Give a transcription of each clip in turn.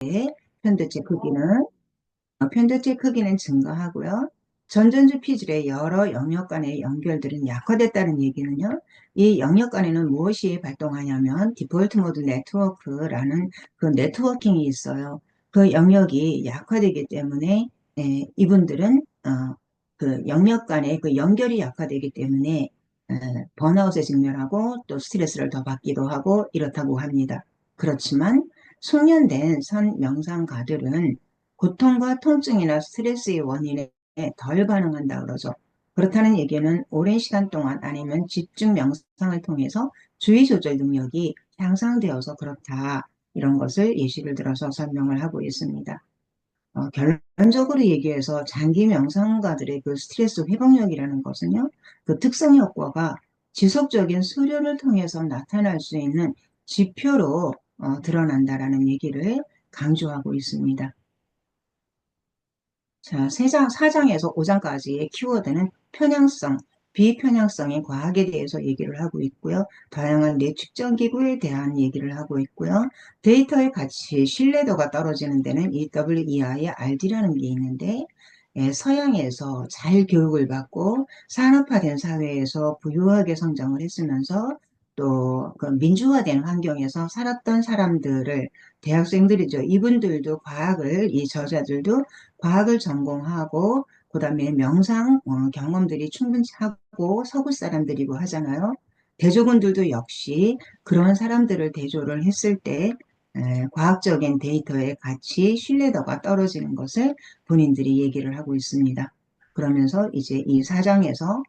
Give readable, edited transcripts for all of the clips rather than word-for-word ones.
때 편도체 크기는 증가하고요. 전전주 피질의 여러 영역 간의 연결들은 약화됐다는 얘기는요. 이 영역 간에는 무엇이 발동하냐면 디폴트 모드 네트워크라는 그 네트워킹이 있어요. 그 영역이 약화되기 때문에 이분들은 그 영역 간의 그 연결이 약화되기 때문에 번아웃에 직면하고 또 스트레스를 더 받기도 하고 이렇다고 합니다. 그렇지만 숙련된 선 명상가들은 고통과 통증이나 스트레스의 원인에 덜 반응한다 그러죠. 그렇다는 얘기는 오랜 시간 동안 아니면 집중 명상을 통해서 주의 조절 능력이 향상되어서 그렇다. 이런 것을 예시를 들어서 설명을 하고 있습니다. 결론적으로 얘기해서 장기 명상가들의 그 스트레스 회복력이라는 것은요, 그 특성 효과가 지속적인 수료를 통해서 나타날 수 있는 지표로 드러난다라는 얘기를 강조하고 있습니다. 자, 4장에서 5장까지의 키워드는 편향성, 비편향성인 과학에 대해서 얘기를 하고 있고요. 다양한 뇌 측정 기구에 대한 얘기를 하고 있고요. 데이터의 가치, 신뢰도가 떨어지는 데는 EWEI의 RD라는 게 있는데 서양에서 잘 교육을 받고 산업화된 사회에서 부유하게 성장을 했으면서 또 그 민주화된 환경에서 살았던 사람들을 대학생들이죠. 이분들도 이 저자들도 과학을 전공하고 그다음에 명상 경험들이 충분히 하고 서구 사람들이고 하잖아요. 대조군들도 역시 그런 사람들을 대조를 했을 때 과학적인 데이터의 가치, 신뢰도가 떨어지는 것을 본인들이 얘기를 하고 있습니다. 그러면서 이제 이 4장에서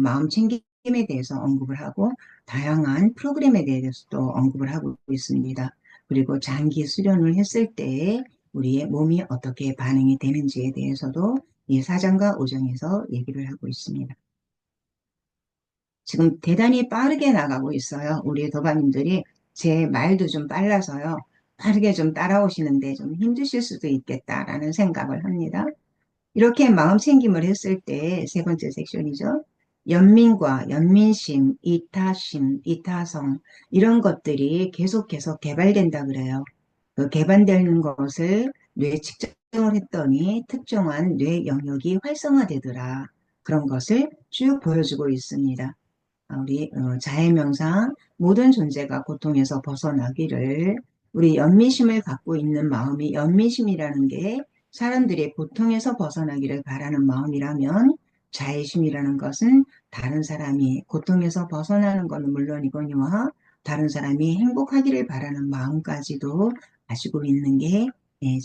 마음 챙김에 대해서 언급을 하고 다양한 프로그램에 대해서도 언급을 하고 있습니다. 그리고 장기 수련을 했을 때 우리의 몸이 어떻게 반응이 되는지에 대해서도 이 4장과 5장에서 얘기를 하고 있습니다. 지금 대단히 빠르게 나가고 있어요. 우리 도반님들이 제 말도 좀 빨라서요. 빠르게 좀 따라오시는데 좀 힘드실 수도 있겠다라는 생각을 합니다. 이렇게 마음 챙김을 했을 때 세 번째 섹션이죠. 연민과 연민심, 이타심, 이타성 이런 것들이 계속 개발된다 그래요. 그 개발되는 것을 뇌 측정을 했더니 특정한 뇌 영역이 활성화되더라. 그런 것을 쭉 보여주고 있습니다. 우리 자해명상 모든 존재가 고통에서 벗어나기를 우리 연민심을 갖고 있는 마음이 연민심이라는 게 사람들이 고통에서 벗어나기를 바라는 마음이라면 자애심이라는 것은 다른 사람이 고통에서 벗어나는 것은 물론이거니와 다른 사람이 행복하기를 바라는 마음까지도 가지고 있는 게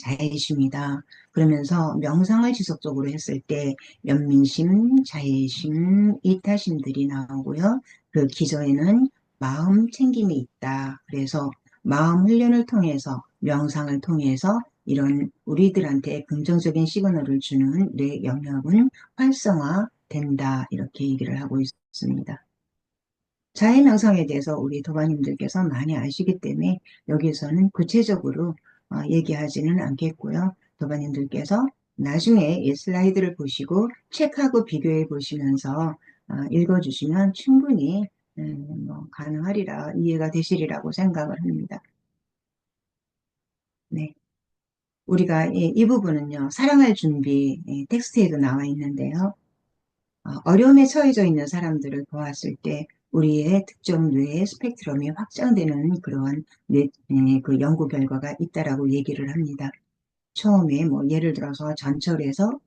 자애심이다. 그러면서 명상을 지속적으로 했을 때 연민심, 자애심, 이타심들이 나오고요. 그 기저에는 마음 챙김이 있다. 그래서 마음 훈련을 통해서 명상을 통해서 이런 우리들한테 긍정적인 시그널을 주는 뇌 영역은 활성화된다. 이렇게 얘기를 하고 있습니다. 자해 명상에 대해서 우리 도반님들께서 많이 아시기 때문에 여기서는 구체적으로 얘기하지는 않겠고요. 도반님들께서 나중에 이 슬라이드를 보시고 책하고 비교해 보시면서 읽어주시면 충분히 가능하리라 이해가 되시리라고 생각을 합니다. 네, 우리가 이 부분은요. 사랑할 준비 텍스트에도 나와 있는데요. 어려움에 처해져 있는 사람들을 보았을 때 우리의 특정 뇌의 스펙트럼이 확장되는 그러한 그 연구 결과가 있다라고 얘기를 합니다. 처음에 뭐 예를 들어서 전철에서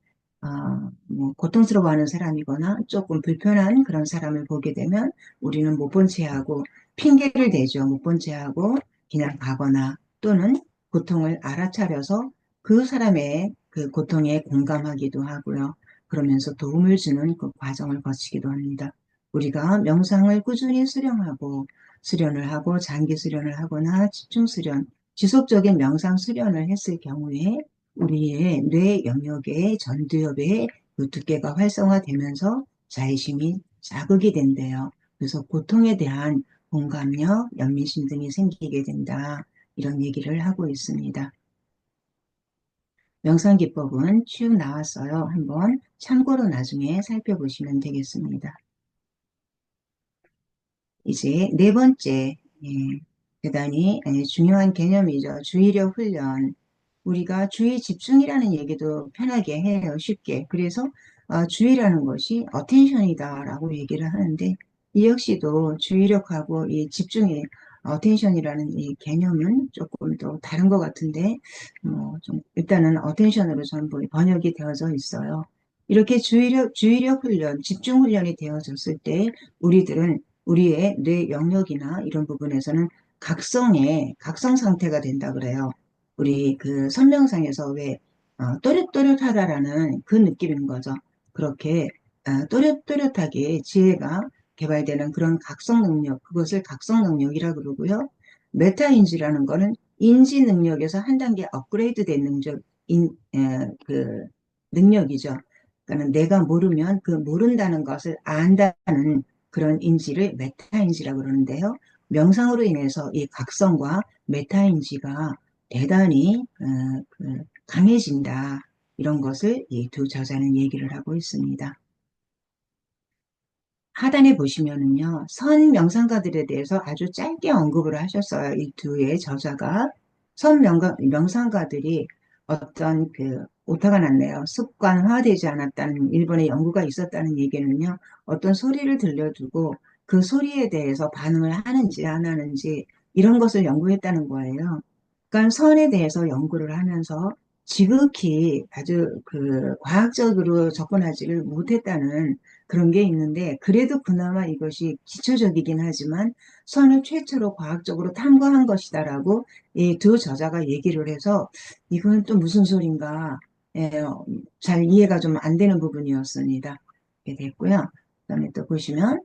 뭐 고통스러워하는 사람이거나 조금 불편한 그런 사람을 보게 되면 우리는 못 본 채하고 핑계를 대죠. 못 본 채하고 그냥 가거나 또는 고통을 알아차려서 그 사람의 그 고통에 공감하기도 하고요. 그러면서 도움을 주는 그 과정을 거치기도 합니다. 우리가 명상을 꾸준히 수련을 하고 장기 수련을 하거나 집중 수련, 지속적인 명상 수련을 했을 경우에 우리의 뇌 영역의 전두엽의 그 두께가 활성화되면서 자의심이 자극이 된대요. 그래서 고통에 대한 공감력, 연민심 등이 생기게 된다. 이런 얘기를 하고 있습니다. 명상기법은 쭉 나왔어요. 한번 참고로 나중에 살펴보시면 되겠습니다. 이제 네 번째, 대단히 중요한 개념이죠. 주의력 훈련. 우리가 주의 집중이라는 얘기도 편하게 해요. 쉽게. 그래서 주의라는 것이 어텐션이다라고 얘기를 하는데 이 역시도 주의력하고 이 집중이 어텐션이라는 이 개념은 조금 또 다른 것 같은데 좀 일단은 어텐션으로 전부 번역이 되어져 있어요. 이렇게 주의력 훈련, 집중 훈련이 되어졌을 때 우리들은 우리의 뇌 영역이나 이런 부분에서는 각성 상태가 된다 그래요. 우리 그 설명상에서 왜 또렷또렷하다라는 그 느낌인 거죠. 그렇게 또렷또렷하게 지혜가 개발되는 그런 각성 능력, 그것을 각성 능력이라 그러고요. 메타인지라는 거는 인지 능력에서 한 단계 업그레이드 된 그 능력이죠. 그러니까 내가 모르면 그 모른다는 것을 안다는 그런 인지를 메타인지라고 그러는데요. 명상으로 인해서 이 각성과 메타인지가 대단히 강해진다. 이런 것을 이 두 저자는 얘기를 하고 있습니다. 하단에 보시면은요, 선 명상가들에 대해서 아주 짧게 언급을 하셨어요. 이 두의 저자가. 명상가들이 어떤 오타가 났네요. 습관화되지 않았다는 일본의 연구가 있었다는 얘기는요, 어떤 소리를 들려두고 그 소리에 대해서 반응을 하는지 안 하는지 이런 것을 연구했다는 거예요. 그러니까 선에 대해서 연구를 하면서 지극히 아주 과학적으로 접근하지를 못했다는 그런 게 있는데 그래도 그나마 이것이 기초적이긴 하지만 선을 최초로 과학적으로 탐구한 것이다라고 이 두 저자가 얘기를 해서 이건 또 무슨 소린가 잘 이해가 좀 안 되는 부분이었습니다. 이렇게 됐고요. 그다음에 또 보시면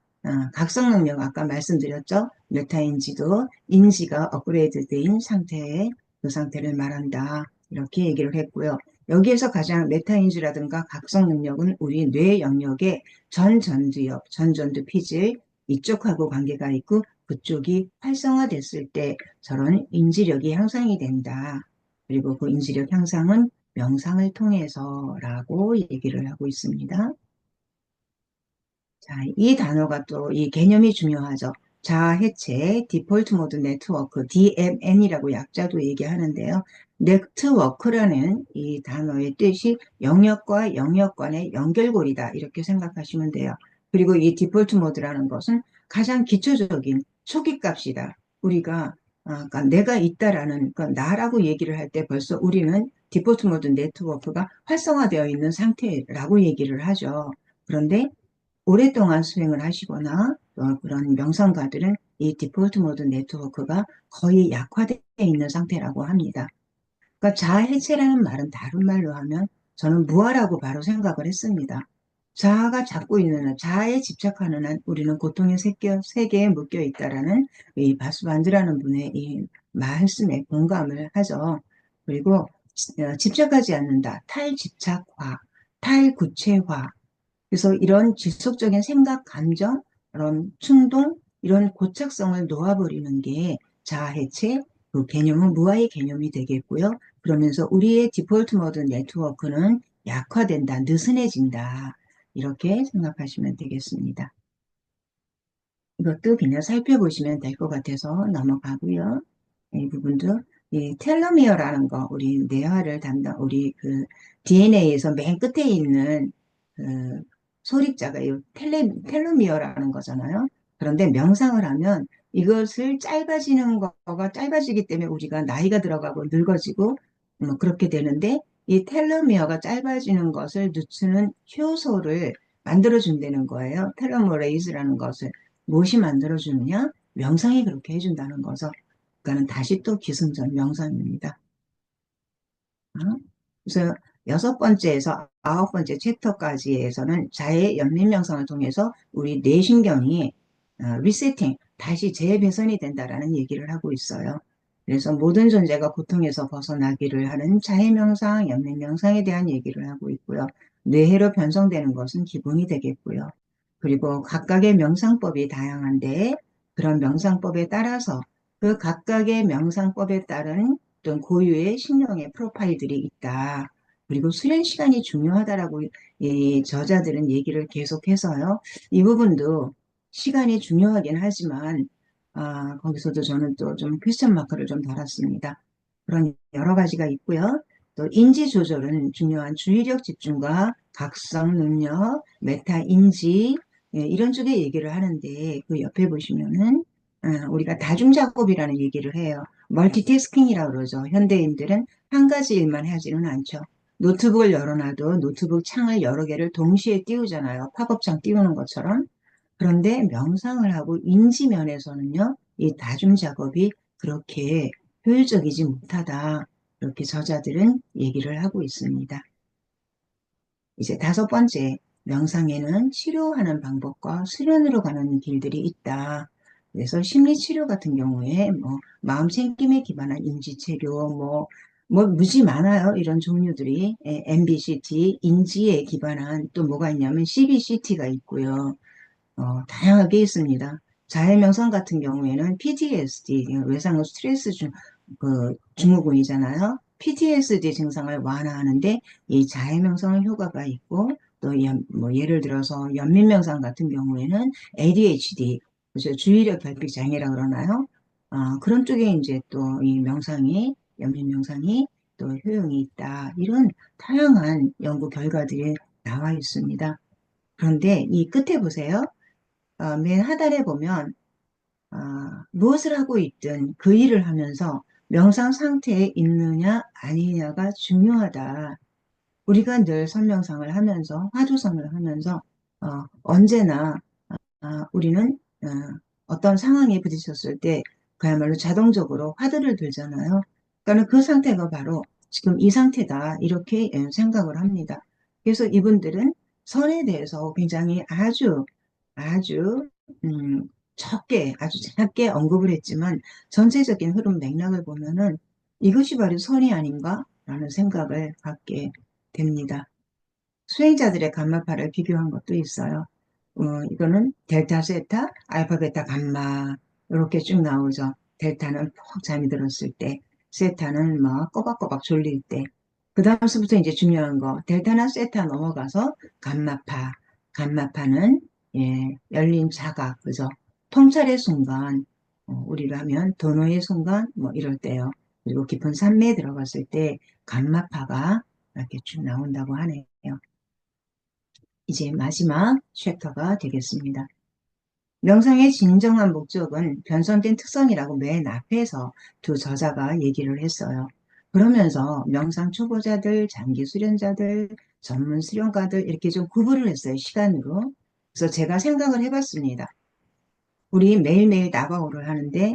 각성 능력 아까 말씀드렸죠. 메타인지도 인지가 업그레이드된 상태의 그 상태를 말한다. 이렇게 얘기를 했고요. 여기에서 가장 메타인지라든가 각성 능력은 우리 뇌 영역의 전전두 피질 이쪽하고 관계가 있고 그쪽이 활성화됐을 때 저런 인지력이 향상이 된다. 그리고 그 인지력 향상은 명상을 통해서라고 얘기를 하고 있습니다. 자, 이 단어가 또 이 개념이 중요하죠. 자아 해체, 디폴트 모드 네트워크, DMN이라고 약자도 얘기하는데요. 네트워크라는 이 단어의 뜻이 영역과 영역 간의 연결고리다. 이렇게 생각하시면 돼요. 그리고 이 디폴트 모드라는 것은 가장 기초적인 초기값이다. 우리가 그러니까 내가 있다라는 그러니까 나라고 얘기를 할 때 벌써 우리는 디폴트 모드 네트워크가 활성화되어 있는 상태라고 얘기를 하죠. 그런데 오랫동안 수행을 하시거나 그런 명상가들은 이 디폴트 모드 네트워크가 거의 약화되어 있는 상태라고 합니다. 그러니까 자아 해체라는 말은 다른 말로 하면 저는 무아라고 바로 생각을 했습니다. 자아가 잡고 있는 한, 자아에 집착하는 한 우리는 고통의 세계에 묶여 있다라는 이 바수반드라는 분의 이 말씀에 공감을 하죠. 그리고 집착하지 않는다. 탈집착화, 탈구체화, 그래서 이런 지속적인 생각, 감정, 그런 충동, 이런 고착성을 놓아버리는 게 자아해체, 그 개념은 무아의 개념이 되겠고요. 그러면서 우리의 디폴트 모드 네트워크는 약화된다, 느슨해진다. 이렇게 생각하시면 되겠습니다. 이것도 그냥 살펴보시면 될 것 같아서 넘어가고요. 이 부분도 이 텔로미어라는 거, 우리 뇌화를 우리 DNA에서 맨 끝에 있는 그 소립자가 이 텔로미어라는 거잖아요. 그런데 명상을 하면 이것을 짧아지는 거가 짧아지기 때문에 우리가 나이가 들어가고 늙어지고 뭐 그렇게 되는데 이 텔로미어가 짧아지는 것을 늦추는 효소를 만들어준다는 거예요. 텔로머레이즈라는 것을. 무엇이 만들어주느냐? 명상이 그렇게 해준다는 거죠. 그러니까는 다시 또 기승전 명상입니다. 어? 그래서 여섯 번째에서 아홉 번째 챕터까지에서는 자해 연민 명상을 통해서 우리 뇌신경이 리세팅, 다시 재배선이 된다라는 얘기를 하고 있어요. 그래서 모든 존재가 고통에서 벗어나기를 하는 자해 명상, 연민 명상에 대한 얘기를 하고 있고요. 뇌해로 변성되는 것은 기본이 되겠고요. 그리고 각각의 명상법이 다양한데 그런 명상법에 따라서 그 각각의 명상법에 따른 어떤 고유의 신령의 프로파일들이 있다. 그리고 수련 시간이 중요하다라고 이 저자들은 얘기를 계속해서요. 이 부분도 시간이 중요하긴 하지만 거기서도 저는 또 좀 퀘스천 마크를 좀 달았습니다. 그런 여러 가지가 있고요. 또 인지 조절은 중요한 주의력 집중과 각성 능력, 메타 인지, 예, 이런 쪽의 얘기를 하는데 그 옆에 보시면은 우리가 다중작업이라는 얘기를 해요. 멀티태스킹이라고 그러죠. 현대인들은 한 가지 일만 하지는 않죠. 노트북을 열어놔도 노트북 창을 여러 개를 동시에 띄우잖아요. 팝업창 띄우는 것처럼. 그런데 명상을 하고 인지 면에서는요, 이 다중작업이 그렇게 효율적이지 못하다. 이렇게 저자들은 얘기를 하고 있습니다. 이제 다섯 번째, 명상에는 치료하는 방법과 수련으로 가는 길들이 있다. 그래서 심리치료 같은 경우에 뭐 마음 챙김에 기반한 인지치료, 뭐 무지 많아요. 이런 종류들이 MBCT, 인지에 기반한 또 뭐가 있냐면 CBCT가 있고요. 다양하게 있습니다. 자해명상 같은 경우에는 PTSD, 외상후 스트레스 증후군이잖아요. PTSD 증상을 완화하는데 이 자해명상은 효과가 있고 또 뭐 예를 들어서 연민명상 같은 경우에는 ADHD, 그죠? 주의력 결핍 장애라 그러나요? 그런 쪽에 이제 또 이 명상이 연민명상이 또 효용이 있다. 이런 다양한 연구 결과들이 나와 있습니다. 그런데 이 끝에 보세요. 맨 하단에 보면 무엇을 하고 있든 그 일을 하면서 명상 상태에 있느냐 아니냐가 중요하다. 우리가 늘 선명상을 하면서 화두성을 하면서 언제나 우리는 어떤 상황에 부딪혔을 때 그야말로 자동적으로 화두를 들잖아요. 그러니까 그 상태가 바로 지금 이 상태다 이렇게 생각을 합니다. 그래서 이분들은 선에 대해서 굉장히 아주 적게 아주 작게 언급을 했지만 전체적인 흐름 맥락을 보면은 이것이 바로 선이 아닌가 라는 생각을 갖게 됩니다. 수행자들의 감마파를 비교한 것도 있어요. 이거는 델타, 세타, 알파, 베타, 감마 이렇게 쭉 나오죠. 델타는 푹 잠이 들었을 때, 세타는 막 꼬박꼬박 졸릴 때. 그 다음서부터 이제 중요한 거, 델타나 세타 넘어가서 감마파. 감마파는 열린 자각, 그죠? 통찰의 순간, 우리로 하면 도노의 순간, 뭐 이럴 때요. 그리고 깊은 산매에 들어갔을 때 감마파가 이렇게 쭉 나온다고 하네요. 이제 마지막 챕터가 되겠습니다. 명상의 진정한 목적은 변선된 특성이라고 맨 앞에서 두 저자가 얘기를 했어요. 그러면서 명상 초보자들, 장기 수련자들, 전문 수련가들 이렇게 좀 구분을 했어요, 시간으로. 그래서 제가 생각을 해봤습니다. 우리 매일매일 나바오를 하는데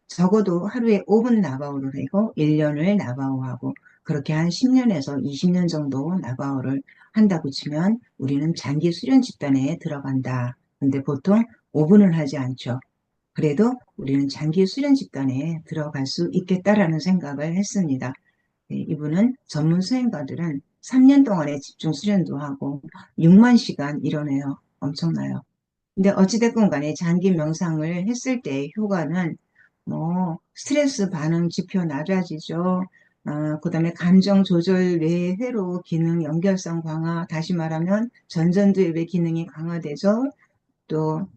적어도 하루에 5분 나바오를 하고 1년을 나바오하고 그렇게 한 10년에서 20년 정도 나바오를 한다고 치면 우리는 장기 수련 집단에 들어간다. 근데 보통 5분을 하지 않죠. 그래도 우리는 장기 수련 집단에 들어갈 수 있겠다라는 생각을 했습니다. 이분은 전문 수행가들은 3년 동안의 집중 수련도 하고 6만 시간 이러네요. 엄청나요. 근데 어찌됐건 간에 장기 명상을 했을 때 효과는 뭐 스트레스 반응 지표 낮아지죠. 그다음에 감정 조절 뇌 회로 기능 연결성 강화, 다시 말하면 전전두엽의 기능이 강화되죠. 또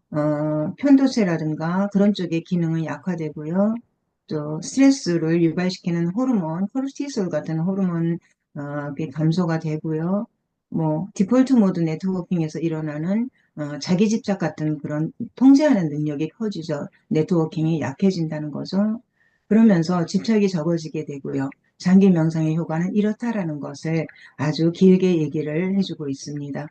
편도체라든가 그런 쪽의 기능은 약화되고요. 또 스트레스를 유발시키는 호르몬, 코르티솔 같은 호르몬 게 감소가 되고요. 뭐 디폴트 모드 네트워킹에서 일어나는 자기 집착 같은 그런 통제하는 능력이 커지죠. 네트워킹이 약해진다는 거죠. 그러면서 집착이 적어지게 되고요. 장기 명상의 효과는 이렇다라는 것을 아주 길게 얘기를 해주고 있습니다.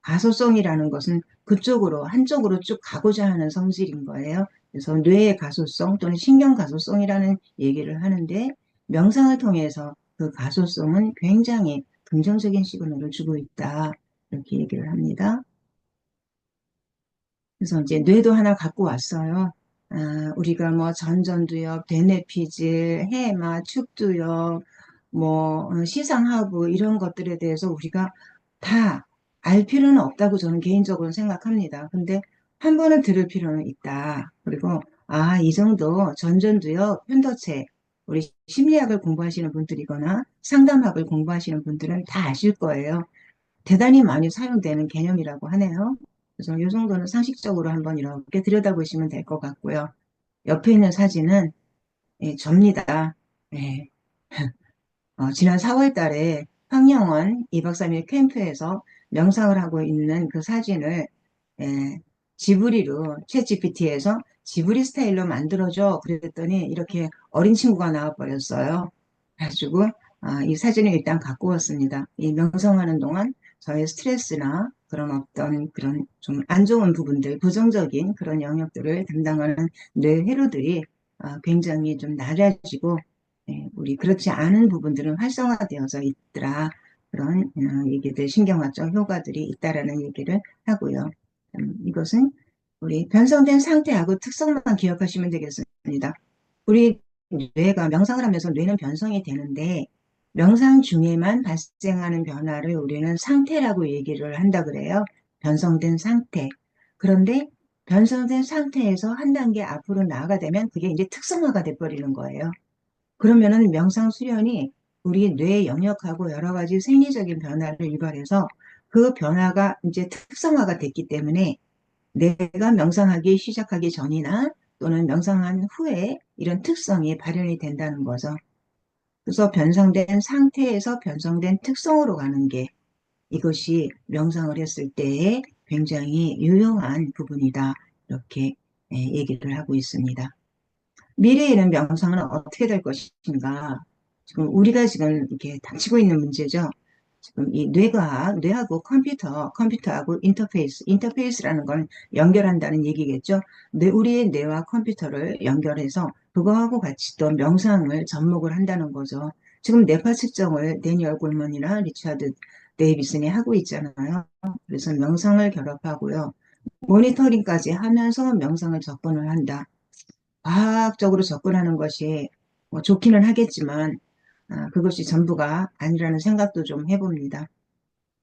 가소성이라는 것은 그쪽으로, 한쪽으로 쭉 가고자 하는 성질인 거예요. 그래서 뇌의 가소성 또는 신경 가소성이라는 얘기를 하는데 명상을 통해서 그 가소성은 굉장히 긍정적인 시그널을 주고 있다. 이렇게 얘기를 합니다. 그래서 이제 뇌도 하나 갖고 왔어요. 우리가 뭐 전전두엽, 대뇌피질, 해마, 축두엽, 뭐 시상하부 이런 것들에 대해서 우리가 다 알 필요는 없다고 저는 개인적으로 생각합니다. 근데 한 번은 들을 필요는 있다. 그리고 이 정도 전전두엽, 편도체 우리 심리학을 공부하시는 분들이거나 상담학을 공부하시는 분들은 다 아실 거예요. 대단히 많이 사용되는 개념이라고 하네요. 그래서 이 정도는 상식적으로 한번 이렇게 들여다보시면 될 것 같고요. 옆에 있는 사진은 접니다. 예, 지난 4월 달에 황영원 2박 3일 캠프에서 명상을 하고 있는 그 사진을 예, 지브리로 챗GPT에서 지브리 스타일로 만들어줘 그랬더니 이렇게 어린 친구가 나와버렸어요. 그래가지고 이 사진을 일단 갖고 왔습니다. 이 명상하는 동안 저의 스트레스나 그런 어떤 그런 좀 안 좋은 부분들, 부정적인 그런 영역들을 담당하는 뇌 회로들이 굉장히 좀 낮아지고 우리 그렇지 않은 부분들은 활성화되어져 있더라. 그런 얘기들, 신경학적 효과들이 있다라는 얘기를 하고요. 이것은 우리 변성된 상태하고 특성만 기억하시면 되겠습니다. 우리 뇌가 명상을 하면서 뇌는 변성이 되는데 명상 중에만 발생하는 변화를 우리는 상태라고 얘기를 한다 그래요. 변성된 상태. 그런데 변성된 상태에서 한 단계 앞으로 나아가 되면 그게 이제 특성화가 돼버리는 거예요. 그러면은 명상 수련이 우리 뇌 영역하고 여러 가지 생리적인 변화를 유발해서 그 변화가 이제 특성화가 됐기 때문에 내가 명상하기 시작하기 전이나 또는 명상한 후에 이런 특성이 발현이 된다는 거죠. 그래서 변성된 상태에서 변성된 특성으로 가는 게 이것이 명상을 했을 때에 굉장히 유용한 부분이다. 이렇게 얘기를 하고 있습니다. 미래에는 명상은 어떻게 될 것인가? 지금 우리가 지금 이렇게 닥치고 있는 문제죠. 지금 이 뇌하고 컴퓨터하고 인터페이스라는 건 연결한다는 얘기겠죠. 우리의 뇌와 컴퓨터를 연결해서 그거하고 같이 또 명상을 접목을 한다는 거죠. 지금 뇌파 측정을 데니얼 골먼이나 리차드 데이비슨이 하고 있잖아요. 그래서 명상을 결합하고요. 모니터링까지 하면서 명상을 접근을 한다. 과학적으로 접근하는 것이 뭐 좋기는 하겠지만 그것이 전부가 아니라는 생각도 좀 해봅니다.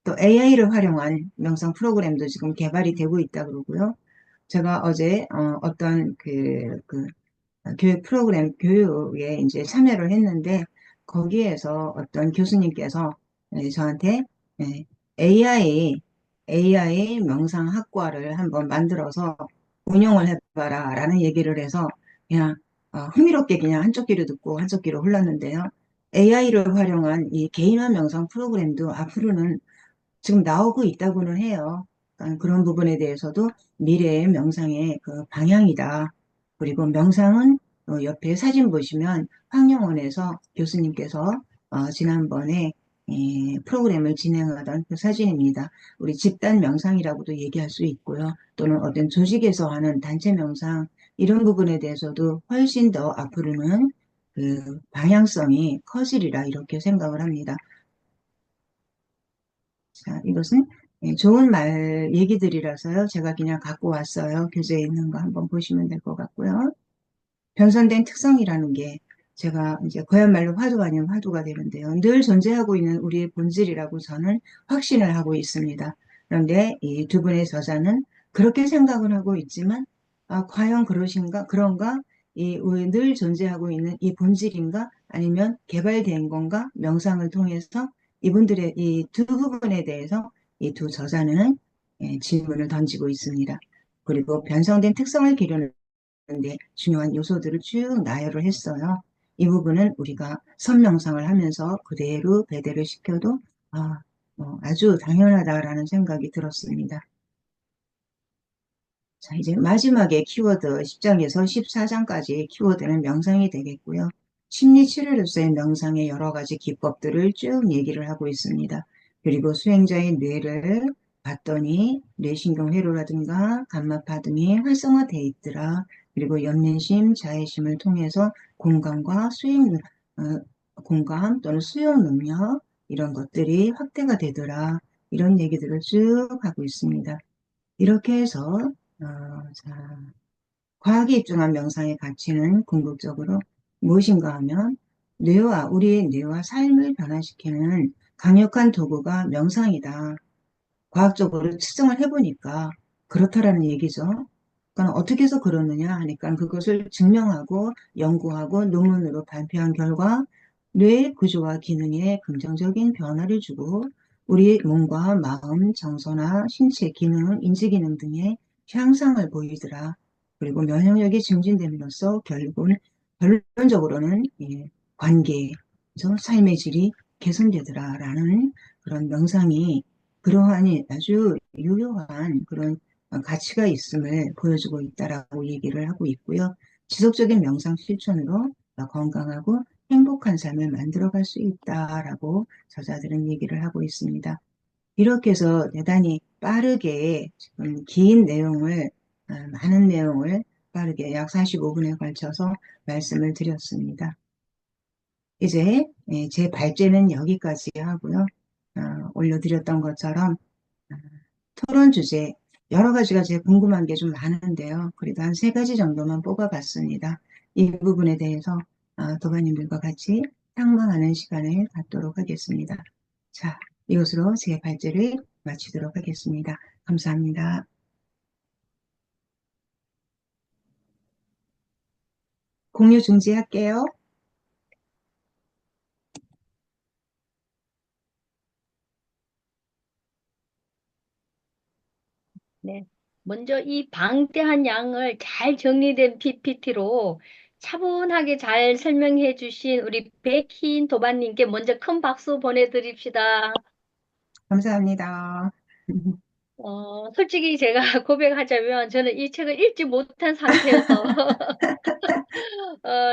또 AI를 활용한 명상 프로그램도 지금 개발이 되고 있다 그러고요. 제가 어제 어떤 교육 프로그램 교육에 이제 참여를 했는데 거기에서 어떤 교수님께서 저한테 AI 명상학과를 한번 만들어서 운영을 해봐라 라는 얘기를 해서 그냥 흥미롭게 그냥 한쪽 귀로 듣고 한쪽 귀로 흘렀는데요. AI를 활용한 이 개인화 명상 프로그램도 앞으로는 지금 나오고 있다고는 해요. 그러니까 그런 부분에 대해서도 미래의 명상의 그 방향이다. 그리고 명상은 옆에 사진 보시면 황영원에서 교수님께서 지난번에 프로그램을 진행하던 그 사진입니다. 우리 집단 명상이라고도 얘기할 수 있고요. 또는 어떤 조직에서 하는 단체 명상 이런 부분에 대해서도 훨씬 더 앞으로는 그 방향성이 커지리라 이렇게 생각을 합니다. 자, 이것은 좋은 말 얘기들이라서요. 제가 그냥 갖고 왔어요. 교재에 있는 거 한번 보시면 될 것 같고요. 변선된 특성이라는 게 제가 이제 그야말로 화두 아닌 화두가 되는데요. 늘 존재하고 있는 우리의 본질이라고 저는 확신을 하고 있습니다. 그런데 이 두 분의 저자는 그렇게 생각을 하고 있지만 과연 그러신가? 그런가? 늘 존재하고 있는 이 본질인가? 아니면 개발된 건가? 명상을 통해서 이분들의 이 두 부분에 대해서 이 두 저자는 질문을 던지고 있습니다. 그리고 변성된 특성을 기르는 데 중요한 요소들을 쭉 나열을 했어요. 이 부분은 우리가 선명상을 하면서 그대로 배대를 시켜도 아주 당연하다라는 생각이 들었습니다. 자, 이제 마지막에 키워드 10장에서 14장까지 키워드는 명상이 되겠고요. 심리치료로서의 명상의 여러 가지 기법들을 쭉 얘기를 하고 있습니다. 그리고 수행자의 뇌를 봤더니 뇌신경회로라든가 감마파 등이 활성화되어 있더라. 그리고 연민심, 자애심을 통해서 공감 또는 수용 능력 이런 것들이 확대가 되더라. 이런 얘기들을 쭉 하고 있습니다. 이렇게 해서 자, 과학에 입증한 명상의 가치는 궁극적으로 무엇인가 하면 우리의 뇌와 삶을 변화시키는 강력한 도구가 명상이다. 과학적으로 측정을 해보니까 그렇다라는 얘기죠. 그러니까 어떻게 해서 그러느냐 하니까 그것을 증명하고 연구하고 논문으로 발표한 결과 뇌 구조와 기능에 긍정적인 변화를 주고 우리의 몸과 마음, 정서나 신체 기능, 인지 기능 등의 향상을 보이더라. 그리고 면역력이 증진됨으로써 결론적으로는 관계, 저 삶의 질이 개선되더라라는 그런 명상이 그러한 아주 유효한 그런 가치가 있음을 보여주고 있다라고 얘기를 하고 있고요. 지속적인 명상 실천으로 건강하고 행복한 삶을 만들어갈 수 있다라고 저자들은 얘기를 하고 있습니다. 이렇게 해서 대단히 빠르게 지금 긴 내용을, 많은 내용을 빠르게 약 45분에 걸쳐서 말씀을 드렸습니다. 이제 제 발제는 여기까지 하고요. 올려드렸던 것처럼 토론 주제 여러 가지가 제 궁금한 게 좀 많은데요. 그래도 한 세 가지 정도만 뽑아봤습니다. 이 부분에 대해서 도반님들과 같이 탁망하는 시간을 갖도록 하겠습니다. 자, 이것으로 제 발제를 마치도록 하겠습니다. 감사합니다. 공유 중지할게요. 네. 먼저 이 방대한 양을 잘 정리된 PPT로 차분하게 잘 설명해 주신 우리 백희인 도반님께 먼저 큰 박수 보내드립시다. 감사합니다. 솔직히 제가 고백하자면 저는 이 책을 읽지 못한 상태여서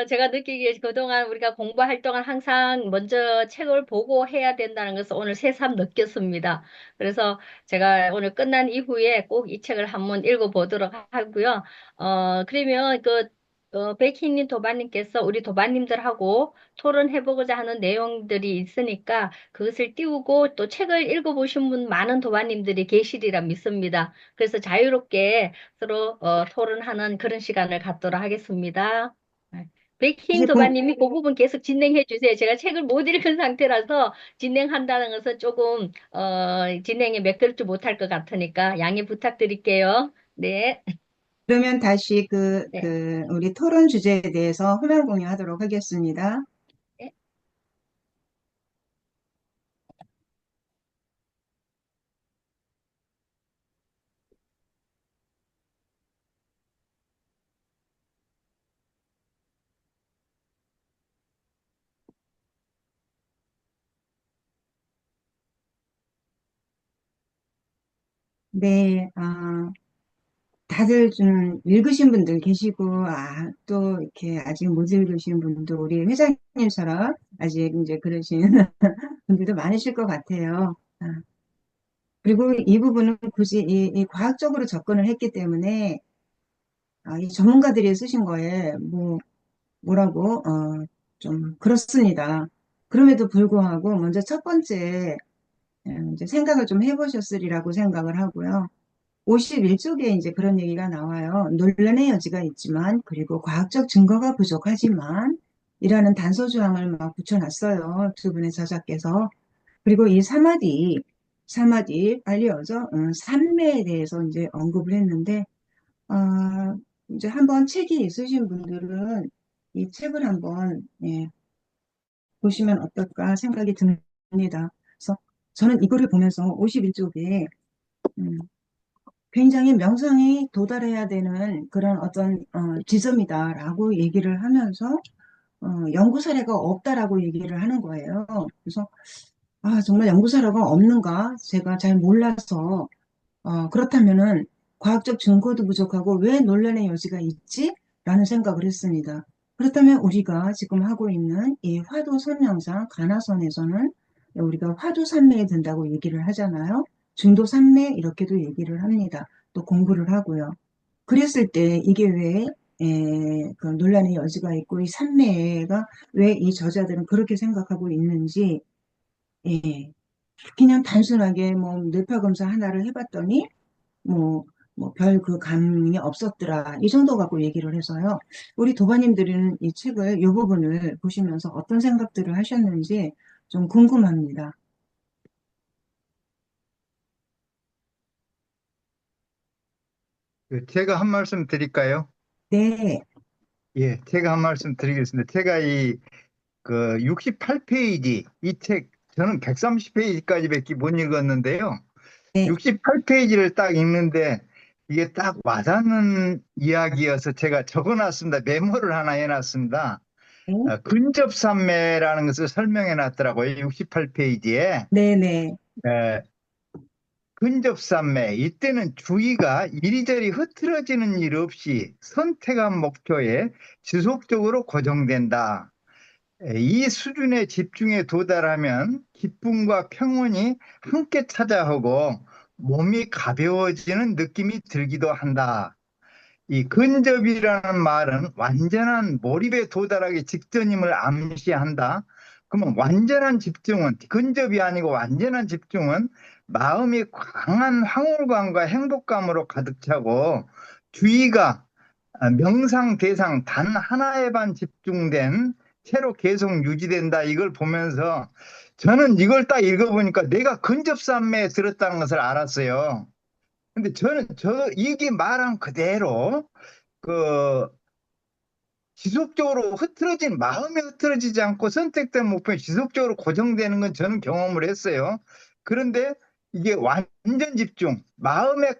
제가 느끼기에 그동안 우리가 공부할 동안 항상 먼저 책을 보고 해야 된다는 것을 오늘 새삼 느꼈습니다. 그래서 제가 오늘 끝난 이후에 꼭 이 책을 한번 읽어보도록 하고요. 그러면 백희님 도반님께서 우리 도반님들하고 토론해보고자 하는 내용들이 있으니까 그것을 띄우고 또 책을 읽어보신 분 많은 도반님들이 계시리라 믿습니다. 그래서 자유롭게 서로 토론하는 그런 시간을 갖도록 하겠습니다. 네. 백희인 사실 본, 도반님이 그 부분 계속 진행해 주세요. 제가 책을 못 읽은 상태라서 진행한다는 것은 조금 진행에 매끄럽지 못할 것 같으니까 양해 부탁드릴게요. 네. 그러면 다시 네. 우리 토론 주제에 대해서 화면 공유하도록 하겠습니다. 네. 네, 다들 좀 읽으신 분들 계시고, 또 이렇게 아직 못 읽으신 분도 우리 회장님처럼 아직 이제 그러신 분들도 많으실 것 같아요. 그리고 이 부분은 굳이 이 과학적으로 접근을 했기 때문에, 이 전문가들이 쓰신 거에, 뭐라고, 좀 그렇습니다. 그럼에도 불구하고, 먼저 첫 번째, 이제 생각을 좀 해보셨으리라고 생각을 하고요. 51쪽에 이제 그런 얘기가 나와요. 논란의 여지가 있지만, 그리고 과학적 증거가 부족하지만, 이라는 단서 조항을 막 붙여놨어요. 두 분의 저자께서. 그리고 이 사마디, 알리어져? 산매에 대해서 이제 언급을 했는데, 이제 한번 책이 있으신 분들은 이 책을 한번, 보시면 어떨까 생각이 듭니다. 그래서 저는 이거를 보면서 51쪽에, 굉장히 명성이 도달해야 되는 그런 어떤 지점이다라고 얘기를 하면서 연구 사례가 없다라고 얘기를 하는 거예요. 그래서 정말 연구 사례가 없는가? 제가 잘 몰라서 그렇다면은 과학적 증거도 부족하고 왜 논란의 여지가 있지? 라는 생각을 했습니다. 그렇다면 우리가 지금 하고 있는 이 화도 선명상 가나선에서는 우리가 화도 산매에 든다고 얘기를 하잖아요. 중도 산매 이렇게도 얘기를 합니다. 또 공부를 하고요. 그랬을 때 이게 왜 그 논란의 여지가 있고 이 산매가 왜 이 저자들은 그렇게 생각하고 있는지 예, 그냥 단순하게 뭐 뇌파 검사 하나를 해봤더니 뭐, 별 그 감이 없었더라. 이 정도 갖고 얘기를 해서요. 우리 도반님들은 이 책을, 이 부분을 보시면서 어떤 생각들을 하셨는지 좀 궁금합니다. 제가 한 말씀 드릴까요? 네, 예, 제가 한 말씀 드리겠습니다. 제가 그 68페이지, 이 책, 저는 130페이지까지밖에 못 읽었는데요. 네, 68페이지를 딱 읽는데, 이게 딱 와닿는 이야기여서 제가 적어놨습니다. 메모를 하나 해놨습니다. 근접산매라는 것을 설명해 놨더라고요. 68페이지에. 네네. 근접산매, 이때는 주의가 이리저리 흐트러지는 일 없이 선택한 목표에 지속적으로 고정된다. 이 수준의 집중에 도달하면 기쁨과 평온이 함께 찾아오고 몸이 가벼워지는 느낌이 들기도 한다. 이 근접이라는 말은 완전한 몰입에 도달하기 직전임을 암시한다. 그러면 완전한 집중은, 근접이 아니고 완전한 집중은 마음이 강한 황홀감과 행복감으로 가득 차고 주의가 명상 대상 단 하나에만 집중된 채로 계속 유지된다. 이걸 보면서 저는 이걸 딱 읽어보니까 내가 근접산매에 들었다는 것을 알았어요. 근데 저는 이게 말한 그대로 그 지속적으로 마음이 흐트러지지 않고 선택된 목표에 지속적으로 고정되는 건 저는 경험을 했어요. 그런데 이게 완전 집중, 마음에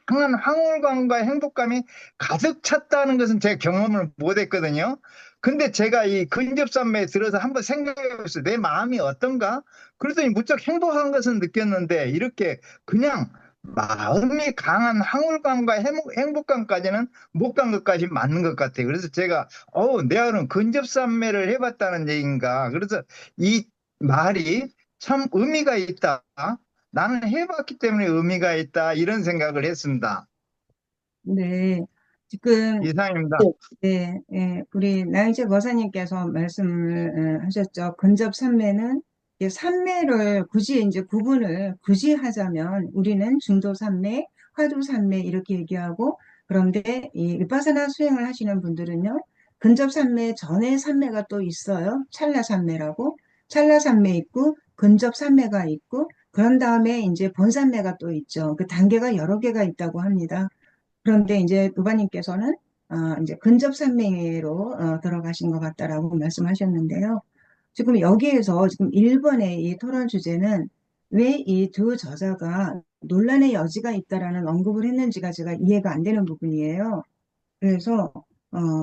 강한 황홀감과 행복감이 가득 찼다는 것은 제가 경험을 못 했거든요. 근데 제가 이 근접산매에 들어서 한번 생각해 봤어요. 내 마음이 어떤가? 그랬더니 무척 행복한 것은 느꼈는데 이렇게 그냥 마음이 강한 황홀감과 행복감까지는 못 간 것까지 맞는 것 같아요. 그래서 제가 내가 그럼 근접산매를 해봤다는 얘기인가. 그래서 이 말이 참 의미가 있다. 나는 해봤기 때문에 의미가 있다. 이런 생각을 했습니다. 네. 지금 이상입니다. 네, 예, 우리 나영재 거사님께서 말씀을 하셨죠. 근접 산매는 이제 산매를 굳이 이제 구분을 굳이 하자면 우리는 중도 산매, 화두 산매 이렇게 얘기하고 그런데 이 위파사나 수행을 하시는 분들은요. 근접 산매 전에 산매가 또 있어요. 찰나 산매라고. 찰나 산매 있고 근접 산매가 있고 그런 다음에 이제 본산매가 또 있죠. 그 단계가 여러 개가 있다고 합니다. 그런데 이제 노바님께서는 이제 근접산매로 들어가신 것 같다라고 말씀하셨는데요. 지금 여기에서 지금 1번의 이 토론 주제는 왜 이 두 저자가 논란의 여지가 있다라는 언급을 했는지가 제가 이해가 안 되는 부분이에요. 그래서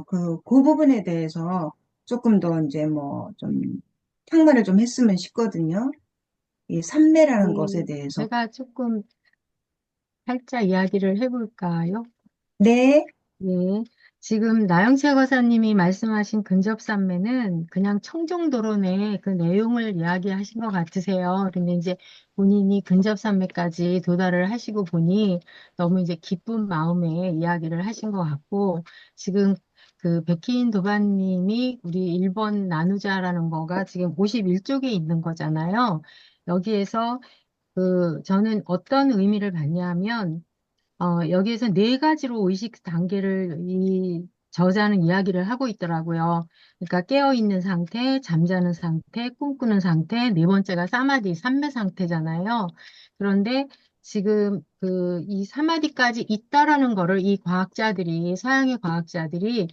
그 부분에 대해서 조금 더 이제 뭐 좀 평가를 좀 했으면 싶거든요. 이 산매라는 것에 네, 대해서. 제가 조금 살짝 이야기를 해볼까요? 네, 예. 지금 나영채 거사님이 말씀하신 근접산매는 그냥 청정도론의 그 내용을 이야기하신 것 같으세요. 근데 이제 본인이 근접산매까지 도달을 하시고 보니 너무 이제 기쁜 마음에 이야기를 하신 것 같고, 지금 그 백희인 도반님이 우리 1번 나누자라는 거가 지금 51쪽에 있는 거잖아요. 여기에서 저는 어떤 의미를 받냐면, 여기에서 네 가지로 의식 단계를 이 저자는 이야기를 하고 있더라고요. 그러니까 깨어있는 상태, 잠자는 상태, 꿈꾸는 상태, 네 번째가 사마디, 삼매 상태잖아요. 그런데 지금 이 사마디까지 있다라는 거를 이 과학자들이, 서양의 과학자들이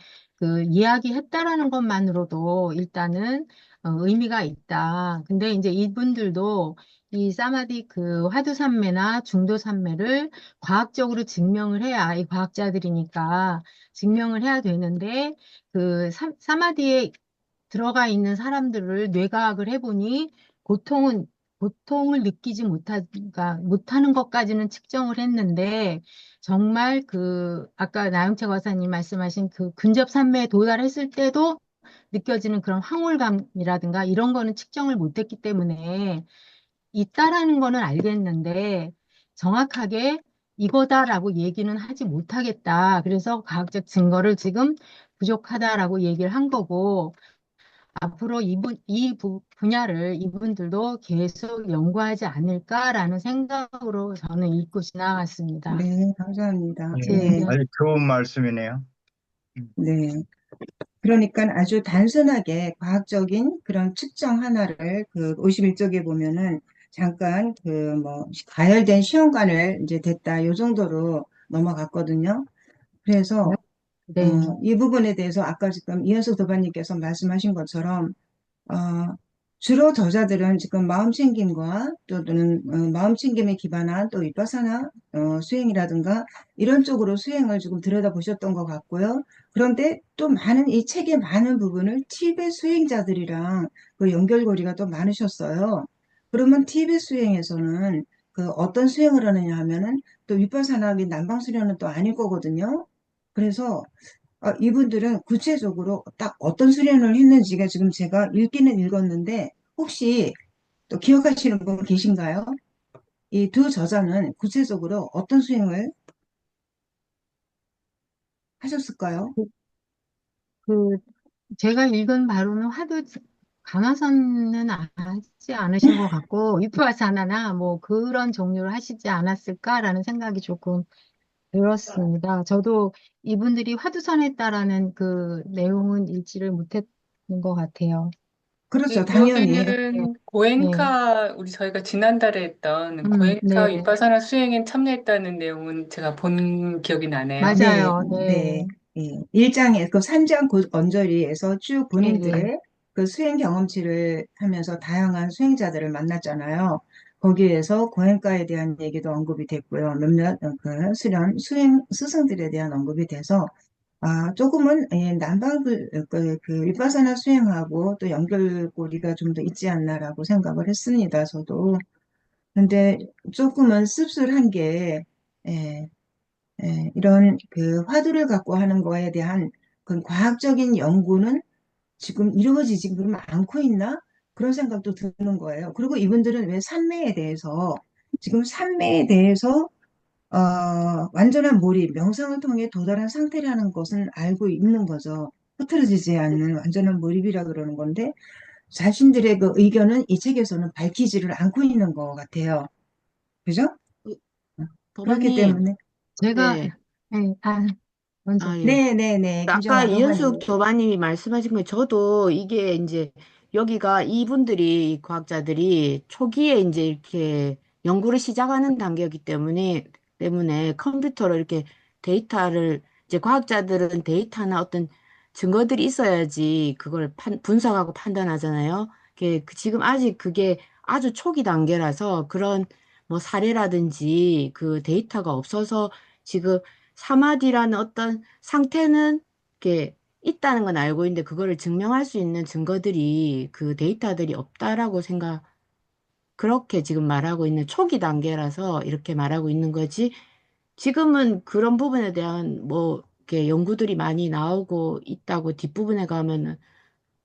이야기했다라는 것만으로도 일단은 의미가 있다. 근데 이제 이분들도 이 사마디 화두산매나 중도산매를 과학적으로 증명을 해야, 이 과학자들이니까 증명을 해야 되는데, 사마디에 들어가 있는 사람들을 뇌과학을 해보니, 고통을 느끼지 못하는 것까지는 측정을 했는데, 정말 아까 나영채 과사님 말씀하신 근접산매에 도달했을 때도 느껴지는 그런 황홀감이라든가 이런 거는 측정을 못했기 때문에, 있다라는 거는 알겠는데 정확하게 이거다라고 얘기는 하지 못하겠다. 그래서 과학적 증거를 지금 부족하다라고 얘기를 한 거고 앞으로 분야를 이분들도 계속 연구하지 않을까라는 생각으로 저는 읽고 지나갔습니다. 네, 감사합니다. 네, 제 아주 좋은 말씀이네요. 네. 그러니까 아주 단순하게 과학적인 그런 측정 하나를 그 51쪽에 보면은 잠깐 가열된 시험관을 이제 됐다 요 정도로 넘어갔거든요. 그래서 네. 이 부분에 대해서 아까 지금 이현숙 도반님께서 말씀하신 것처럼 어, 주로 저자들은 지금 마음챙김과 또는 마음챙김에 기반한 또 위파사나 수행이라든가 이런 쪽으로 수행을 지금 들여다보셨던 것 같고요. 그런데 또 많은, 이 책의 많은 부분을 티베트 수행자들이랑 그 연결고리가 또 많으셨어요. 그러면 티베트 수행에서는 그 어떤 수행을 하느냐 하면은 또 위파사나의 남방 수련은 또 아닐 거거든요. 그래서 이분들은 구체적으로 딱 어떤 수련을 했는지가 지금 제가 읽기는 읽었는데 혹시 또 기억하시는 분 계신가요? 이 두 저자는 구체적으로 어떤 수행을 하셨을까요? 그, 그 제가 읽은 바로는 화두 강화선은 하지 않으신 것 같고 위프아사나나 뭐 그런 종류를 하시지 않았을까라는 생각이 조금 들었습니다. 저도 이분들이 화두선했다라는 그 내용은 읽지를 못했는 것 같아요. 그렇죠. 당연히. 네, 여기는 네, 저희가 지난달에 했던 고엔카 네, 위파사나 수행에 참여했다는 내용은 제가 본 기억이 나네요. 네, 맞아요. 네, 네. 예. 1장에, 그 3장 언저리에서 쭉 예, 예. 본인들의 그 수행 경험치를 하면서 다양한 수행자들을 만났잖아요. 거기에서 고행가에 대한 얘기도 언급이 됐고요. 몇몇 그 수행, 스승들에 대한 언급이 돼서, 조금은, 예, 그 위파사나 수행하고 또 연결고리가 좀 더 있지 않나라고 생각을 했습니다. 저도. 근데 조금은 씁쓸한 게, 예, 이런 그 화두를 갖고 하는 거에 대한 그 과학적인 연구는 지금 이루어지지 그러면 않고 있나? 그런 생각도 드는 거예요. 그리고 이분들은 왜 산매에 대해서 지금 산매에 대해서 완전한 몰입, 명상을 통해 도달한 상태라는 것은 알고 있는 거죠. 흐트러지지 않는 완전한 몰입이라 그러는 건데 자신들의 그 의견은 이 책에서는 밝히지를 않고 있는 것 같아요. 그죠? 그, 그렇기 도마님, 때문에 제가 네. 네, 먼저 아, 예. 네네네 아까 김정아 이현숙 도마님. 도마님이 말씀하신 거 저도 이게 이제 여기가 이분들이 이 과학자들이 초기에 이제 이렇게 연구를 시작하는 단계였기 때문에 컴퓨터로 이렇게 데이터를 이제 과학자들은 데이터나 어떤 증거들이 있어야지 그걸 분석하고 판단하잖아요. 지금 아직 그게 아주 초기 단계라서 그런 뭐 사례라든지 그 데이터가 없어서 지금 사마디라는 어떤 상태는 이렇게 있다는 건 알고 있는데 그거를 증명할 수 있는 증거들이 그 데이터들이 없다라고 그렇게 지금 말하고 있는 초기 단계라서 이렇게 말하고 있는 거지. 지금은 그런 부분에 대한 뭐 이렇게 연구들이 많이 나오고 있다고 뒷부분에 가면은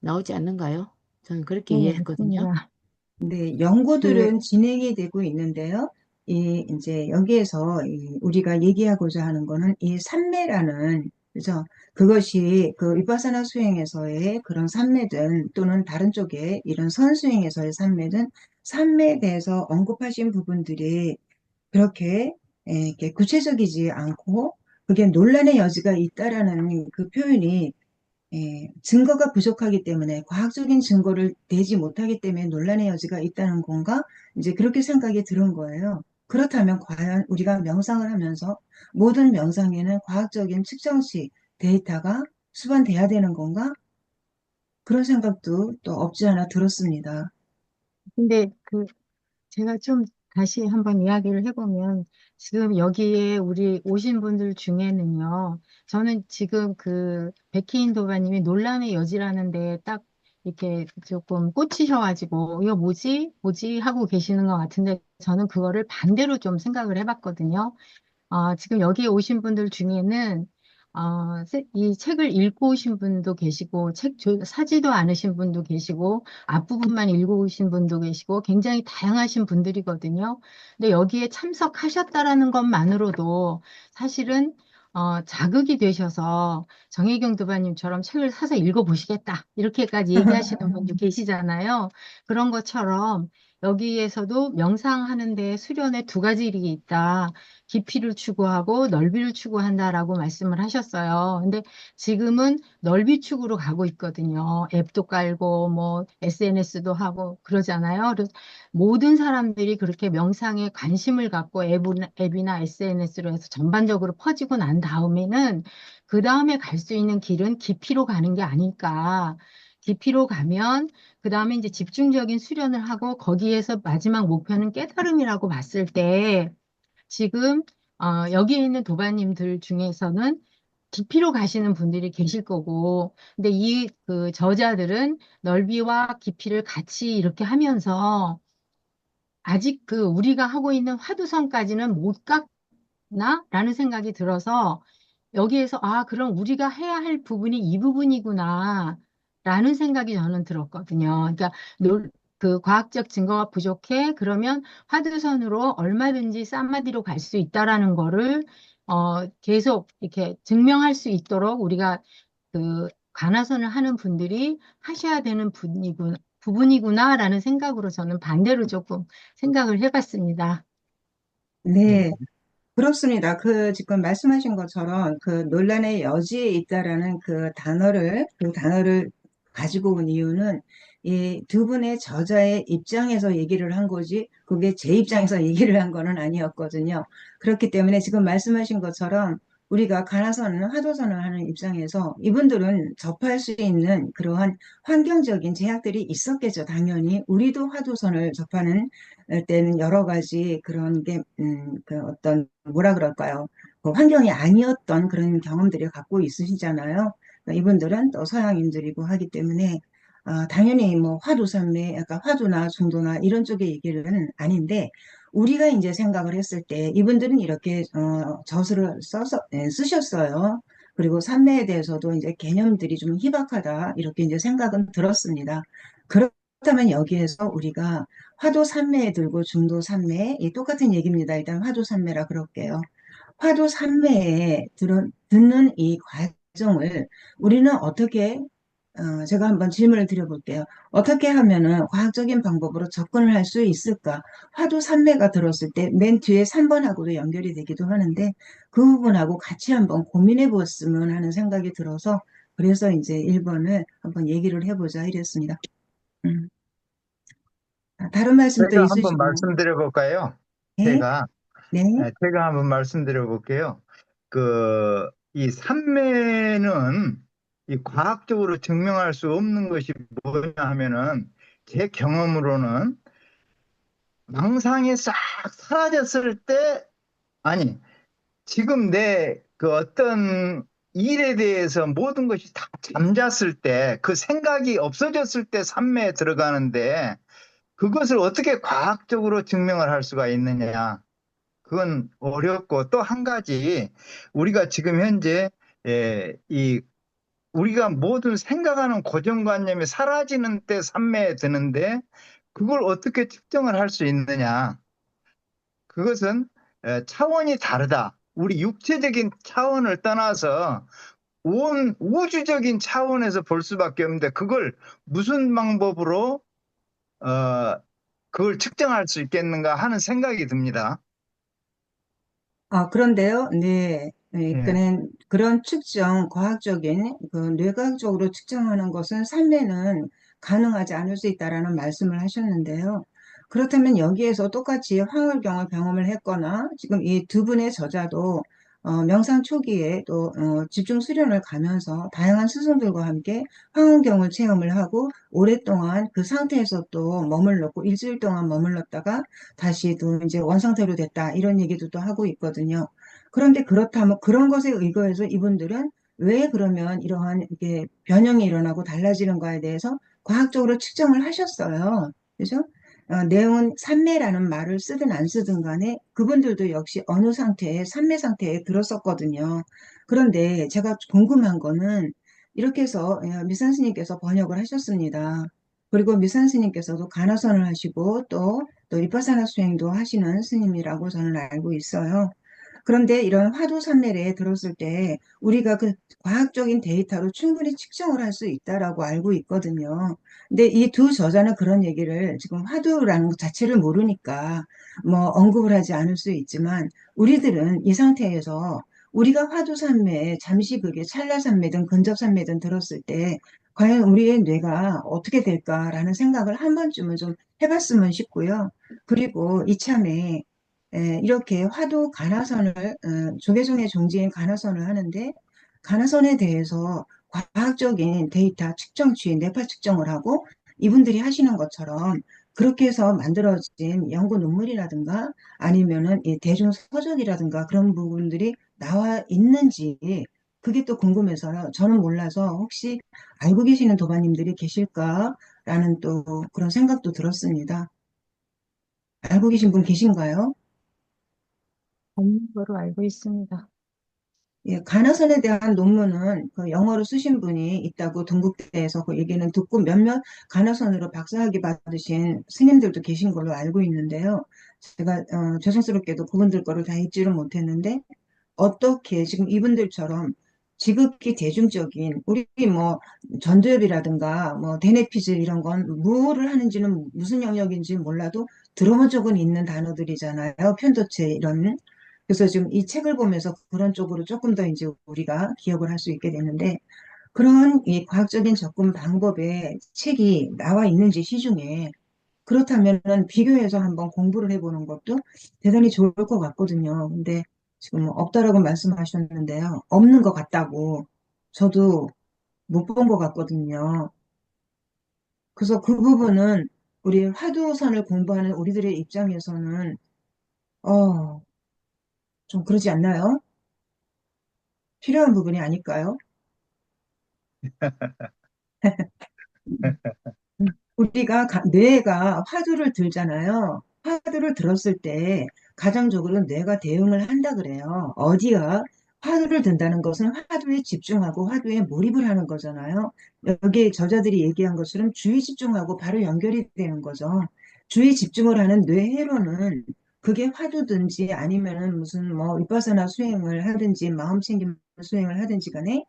나오지 않는가요? 저는 그렇게 네, 이해했거든요. 맞습니다. 네, 그, 연구들은 진행이 되고 있는데요. 이제 여기에서 우리가 얘기하고자 하는 거는 이 삼매라는, 그죠? 그것이 그 위파사나 수행에서의 그런 삼매든 또는 다른 쪽에 이런 선수행에서의 삼매든 삼매에 대해서 언급하신 부분들이 그렇게 이렇게 구체적이지 않고 그게 논란의 여지가 있다라는 그 표현이 증거가 부족하기 때문에 과학적인 증거를 내지 못하기 때문에 논란의 여지가 있다는 건가? 이제 그렇게 생각이 들은 거예요. 그렇다면 과연 우리가 명상을 하면서 모든 명상에는 과학적인 측정치 데이터가 수반돼야 되는 건가? 그런 생각도 또 없지 않아 들었습니다. 근데 제가 좀 다시 한번 이야기를 해보면, 지금 여기에 우리 오신 분들 중에는요, 저는 지금 백희인 도가님이 논란의 여지라는데 딱 이렇게 조금 꽂히셔가지고, 이거 뭐지? 뭐지? 하고 계시는 것 같은데, 저는 그거를 반대로 좀 생각을 해봤거든요. 지금 여기 오신 분들 중에는 이 책을 읽고 오신 분도 계시고, 사지도 않으신 분도 계시고, 앞부분만 읽고 오신 분도 계시고, 굉장히 다양하신 분들이거든요. 근데 여기에 참석하셨다라는 것만으로도 사실은 자극이 되셔서 정혜경 도반님처럼 책을 사서 읽어보시겠다. 이렇게까지 얘기하시는 분도 계시잖아요. 그런 것처럼 여기에서도 명상하는데 수련에 두 가지 일이 있다. 깊이를 추구하고 넓이를 추구한다라고 말씀을 하셨어요. 근데 지금은 넓이 축으로 가고 있거든요. 앱도 깔고 뭐 SNS도 하고 그러잖아요. 그래서 모든 사람들이 그렇게 명상에 관심을 갖고 앱이나 SNS로 해서 전반적으로 퍼지고 난 다음에는 그 다음에 갈 수 있는 길은 깊이로 가는 게 아닐까. 깊이로 가면 그 다음에 이제 집중적인 수련을 하고 거기에서 마지막 목표는 깨달음이라고 봤을 때 지금 여기에 있는 도반님들 중에서는 깊이로 가시는 분들이 계실 거고, 근데 이 그 저자들은 넓이와 깊이를 같이 이렇게 하면서 아직 그 우리가 하고 있는 화두선까지는 못 갔나? 라는 생각이 들어서 여기에서 아, 그럼 우리가 해야 할 부분이 이 부분이구나. 라는 생각이 저는 들었거든요. 그러니까 그 과학적 증거가 부족해. 그러면 화두선으로 얼마든지 쌈마디로 갈 수 있다라는 거를 계속 이렇게 증명할 수 있도록 우리가 그 관화선을 하는 분들이 하셔야 되는 부분이구나라는 생각으로 저는 반대로 조금 생각을 해봤습니다. 예. 네, 그렇습니다. 그 지금 말씀하신 것처럼 그 논란의 여지에 있다라는 그 단어를 가지고 온 이유는 이 두 분의 저자의 입장에서 얘기를 한 거지, 그게 제 입장에서 얘기를 한 거는 아니었거든요. 그렇기 때문에 지금 말씀하신 것처럼 우리가 가나선은 화도선을 하는 입장에서 이분들은 접할 수 있는 그러한 환경적인 제약들이 있었겠죠. 당연히 우리도 화도선을 접하는 때는 여러 가지 그런 게, 그 어떤, 뭐라 그럴까요? 그 환경이 아니었던 그런 경험들을 갖고 있으시잖아요. 그러니까 이분들은 또 서양인들이고 하기 때문에, 당연히 뭐 화두산맥, 약간 화두나 중도나 이런 쪽의 얘기는 아닌데, 우리가 이제 생각을 했을 때 이분들은 이렇게, 저술을 쓰셨어요. 그리고 산매에 대해서도 이제 개념들이 좀 희박하다, 이렇게 이제 생각은 들었습니다. 그렇다면 여기에서 우리가 화도 산매에 들고 중도 산매, 이 똑같은 얘기입니다. 일단 화도 산매라 그럴게요. 화도 산매에 듣는 이 과정을 우리는 어떻게, 제가 한번 질문을 드려볼게요. 어떻게 하면은 과학적인 방법으로 접근을 할 수 있을까? 화도 산매가 들었을 때 맨 뒤에 3번하고도 연결이 되기도 하는데 그 부분하고 같이 한번 고민해 보았으면 하는 생각이 들어서 그래서 이제 1번을 한번 얘기를 해보자 이랬습니다. 음. 다른 말씀 또 제가 한번 있으시고. 말씀드려 볼까요? 네, 제가 네. 제가 한번 말씀드려 볼게요. 이 산매는 이 과학적으로 증명할 수 없는 것이 뭐냐 하면은 제 경험으로는 망상이 싹 사라졌을 때, 아니, 지금 내 그 어떤 일에 대해서 모든 것이 다 잠잤을 때, 그 생각이 없어졌을 때 산매에 들어가는데, 그것을 어떻게 과학적으로 증명을 할 수가 있느냐. 그건 어렵고, 또 한 가지, 우리가 지금 현재, 우리가 모든 생각하는 고정관념이 사라지는 때 산매에 드는데, 그걸 어떻게 측정을 할 수 있느냐. 그것은 차원이 다르다. 우리 육체적인 차원을 떠나서 온 우주적인 차원에서 볼 수밖에 없는데, 그걸 무슨 방법으로 그걸 측정할 수 있겠는가 하는 생각이 듭니다. 그런데요, 네. 네, 예. 그런 측정, 과학적인, 그 뇌과학적으로 측정하는 것은 삶에는 가능하지 않을 수 있다라는 말씀을 하셨는데요. 그렇다면 여기에서 똑같이 황홀경을 경험을 했거나, 지금 이 두 분의 저자도 명상 초기에 또 집중 수련을 가면서 다양한 스승들과 함께 황홀경을 체험을 하고 오랫동안 그 상태에서 또 머물렀고 일주일 동안 머물렀다가 다시 또 이제 원상태로 됐다 이런 얘기도 또 하고 있거든요. 그런데 그렇다면 그런 것에 의거해서 이분들은 왜 그러면 이러한 이게 변형이 일어나고 달라지는가에 대해서 과학적으로 측정을 하셨어요. 그죠? 내용은 산매라는 말을 쓰든 안 쓰든 간에 그분들도 역시 어느 상태에 산매 상태에 들었었거든요. 그런데 제가 궁금한 거는 이렇게 해서 미산 스님께서 번역을 하셨습니다. 그리고 미산 스님께서도 간화선을 하시고 또 위파사나 수행도 하시는 스님이라고 저는 알고 있어요. 그런데 이런 화두 산매에 들었을 때 우리가 그 과학적인 데이터로 충분히 측정을 할 수 있다라고 알고 있거든요. 근데 이 두 저자는 그런 얘기를 지금 화두라는 것 자체를 모르니까 뭐 언급을 하지 않을 수 있지만 우리들은 이 상태에서 우리가 화두 산매에 잠시 그게 찰나 산매든 근접 산매든 들었을 때 과연 우리의 뇌가 어떻게 될까라는 생각을 한 번쯤은 좀 해봤으면 싶고요. 그리고 이참에 이렇게 화도 간화선을 조계종의 종지인 간화선을 하는데 간화선에 대해서 과학적인 데이터 측정치, 뇌파 측정을 하고 이분들이 하시는 것처럼 그렇게 해서 만들어진 연구 논문이라든가 아니면은 이 대중 서적이라든가 그런 부분들이 나와 있는지 그게 또 궁금해서요. 저는 몰라서 혹시 알고 계시는 도반님들이 계실까라는 또 그런 생각도 들었습니다. 알고 계신 분 계신가요? 없는 거로 알고 있습니다. 예, 가나선에 대한 논문은 그 영어로 쓰신 분이 있다고 동국대에서 그 얘기는 듣고 몇몇 가나선으로 박사학위 받으신 스님들도 계신 걸로 알고 있는데요. 제가 죄송스럽게도 그분들 거를 다 읽지를 못했는데 어떻게 지금 이분들처럼 지극히 대중적인 우리 뭐 전두엽이라든가 뭐 대뇌피질 이런 건 뭐를 하는지는 무슨 영역인지 몰라도 들어본 적은 있는 단어들이잖아요. 편도체 이런. 그래서 지금 이 책을 보면서 그런 쪽으로 조금 더 이제 우리가 기억을 할 수 있게 되는데 그런 이 과학적인 접근 방법의 책이 나와 있는지 시중에 그렇다면은 비교해서 한번 공부를 해보는 것도 대단히 좋을 것 같거든요. 근데 지금 없다라고 말씀하셨는데요. 없는 것 같다고 저도 못 본 것 같거든요. 그래서 그 부분은 우리 화두선을 공부하는 우리들의 입장에서는 어, 좀 그러지 않나요? 필요한 부분이 아닐까요? 우리가 뇌가 화두를 들잖아요. 화두를 들었을 때 가정적으로 뇌가 대응을 한다 그래요. 어디가 화두를 든다는 것은 화두에 집중하고 화두에 몰입을 하는 거잖아요. 여기 저자들이 얘기한 것처럼 주의 집중하고 바로 연결이 되는 거죠. 주의 집중을 하는 뇌회로는 그게 화두든지 아니면은 무슨 뭐 위파사나 수행을 하든지 마음 챙김 수행을 하든지 간에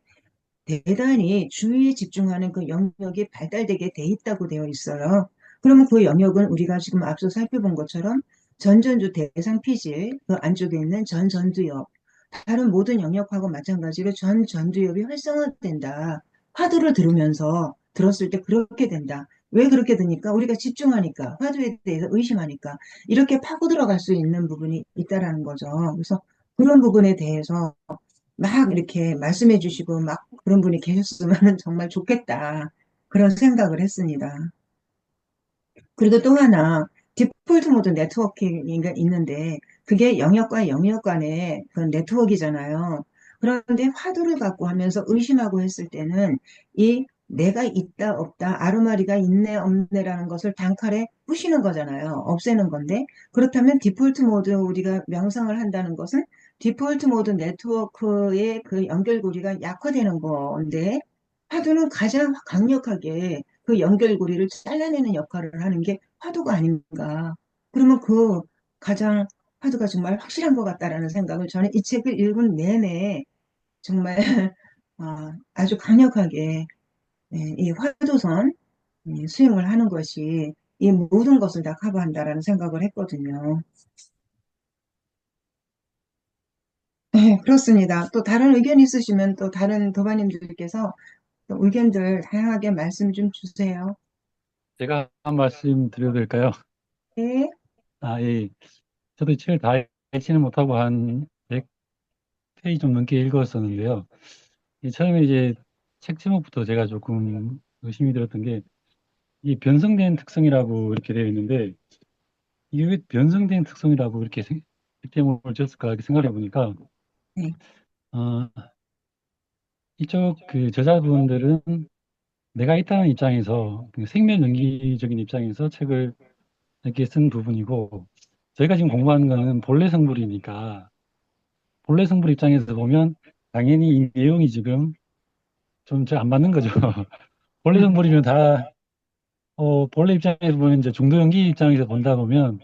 대단히 주의에 집중하는 그 영역이 발달되게 돼 있다고 되어 있어요. 그러면 그 영역은 우리가 지금 앞서 살펴본 것처럼 전전두 대상 피질 그 안쪽에 있는 전전두엽 다른 모든 영역하고 마찬가지로 전전두엽이 활성화된다. 화두를 들으면서 들었을 때 그렇게 된다. 왜 그렇게 되니까? 우리가 집중하니까 화두에 대해서 의심하니까 이렇게 파고 들어갈 수 있는 부분이 있다라는 거죠. 그래서 그런 부분에 대해서 막 이렇게 말씀해 주시고 막 그런 분이 계셨으면 정말 좋겠다. 그런 생각을 했습니다. 그리고 또 하나, 디폴트 모드 네트워킹이 있는데, 그게 영역과 영역 간의 그 네트워크잖아요. 그런데 화두를 갖고 하면서 의심하고 했을 때는 이 내가 있다 없다 아르마리가 있네 없네라는 것을 단칼에 부시는 거잖아요. 없애는 건데 그렇다면 디폴트 모드 우리가 명상을 한다는 것은 디폴트 모드 네트워크의 그 연결고리가 약화되는 건데 화두는 가장 강력하게 그 연결고리를 잘라내는 역할을 하는 게 화두가 아닌가. 그러면 그 가장 화두가 정말 확실한 것 같다라는 생각을 저는 이 책을 읽은 내내 정말 아주 강력하게 이 화두선 수행을 하는 것이 이 모든 것을 다 커버한다라는 생각을 했거든요. 네, 그렇습니다. 또 다른 의견 있으시면 또 다른 도반님들께서 또 의견들 다양하게 말씀 좀 주세요. 제가 한 말씀 드려도 될까요? 네. 예. 저도 이 책을 다 읽지는 못하고 한 100페이지 좀 넘게 읽었었는데요. 처음에 이제 책 제목부터 제가 조금 의심이 들었던 게, 이 변성된 특성이라고 이렇게 되어 있는데, 이게 왜 변성된 특성이라고 이렇게 제목을 지었을까 이렇게 생각해 보니까, 네. 어, 이쪽 그 저자분들은 내가 있다는 입장에서, 그 생명연기적인 입장에서 책을 이렇게 쓴 부분이고, 저희가 지금 공부하는 거는 본래 성불이니까, 본래 성불 입장에서 보면 당연히 이 내용이 지금 좀 잘 안 맞는 거죠. 본래 성불이면 다 본래 입장에서 보면 이제 중도 연기 입장에서 본다 보면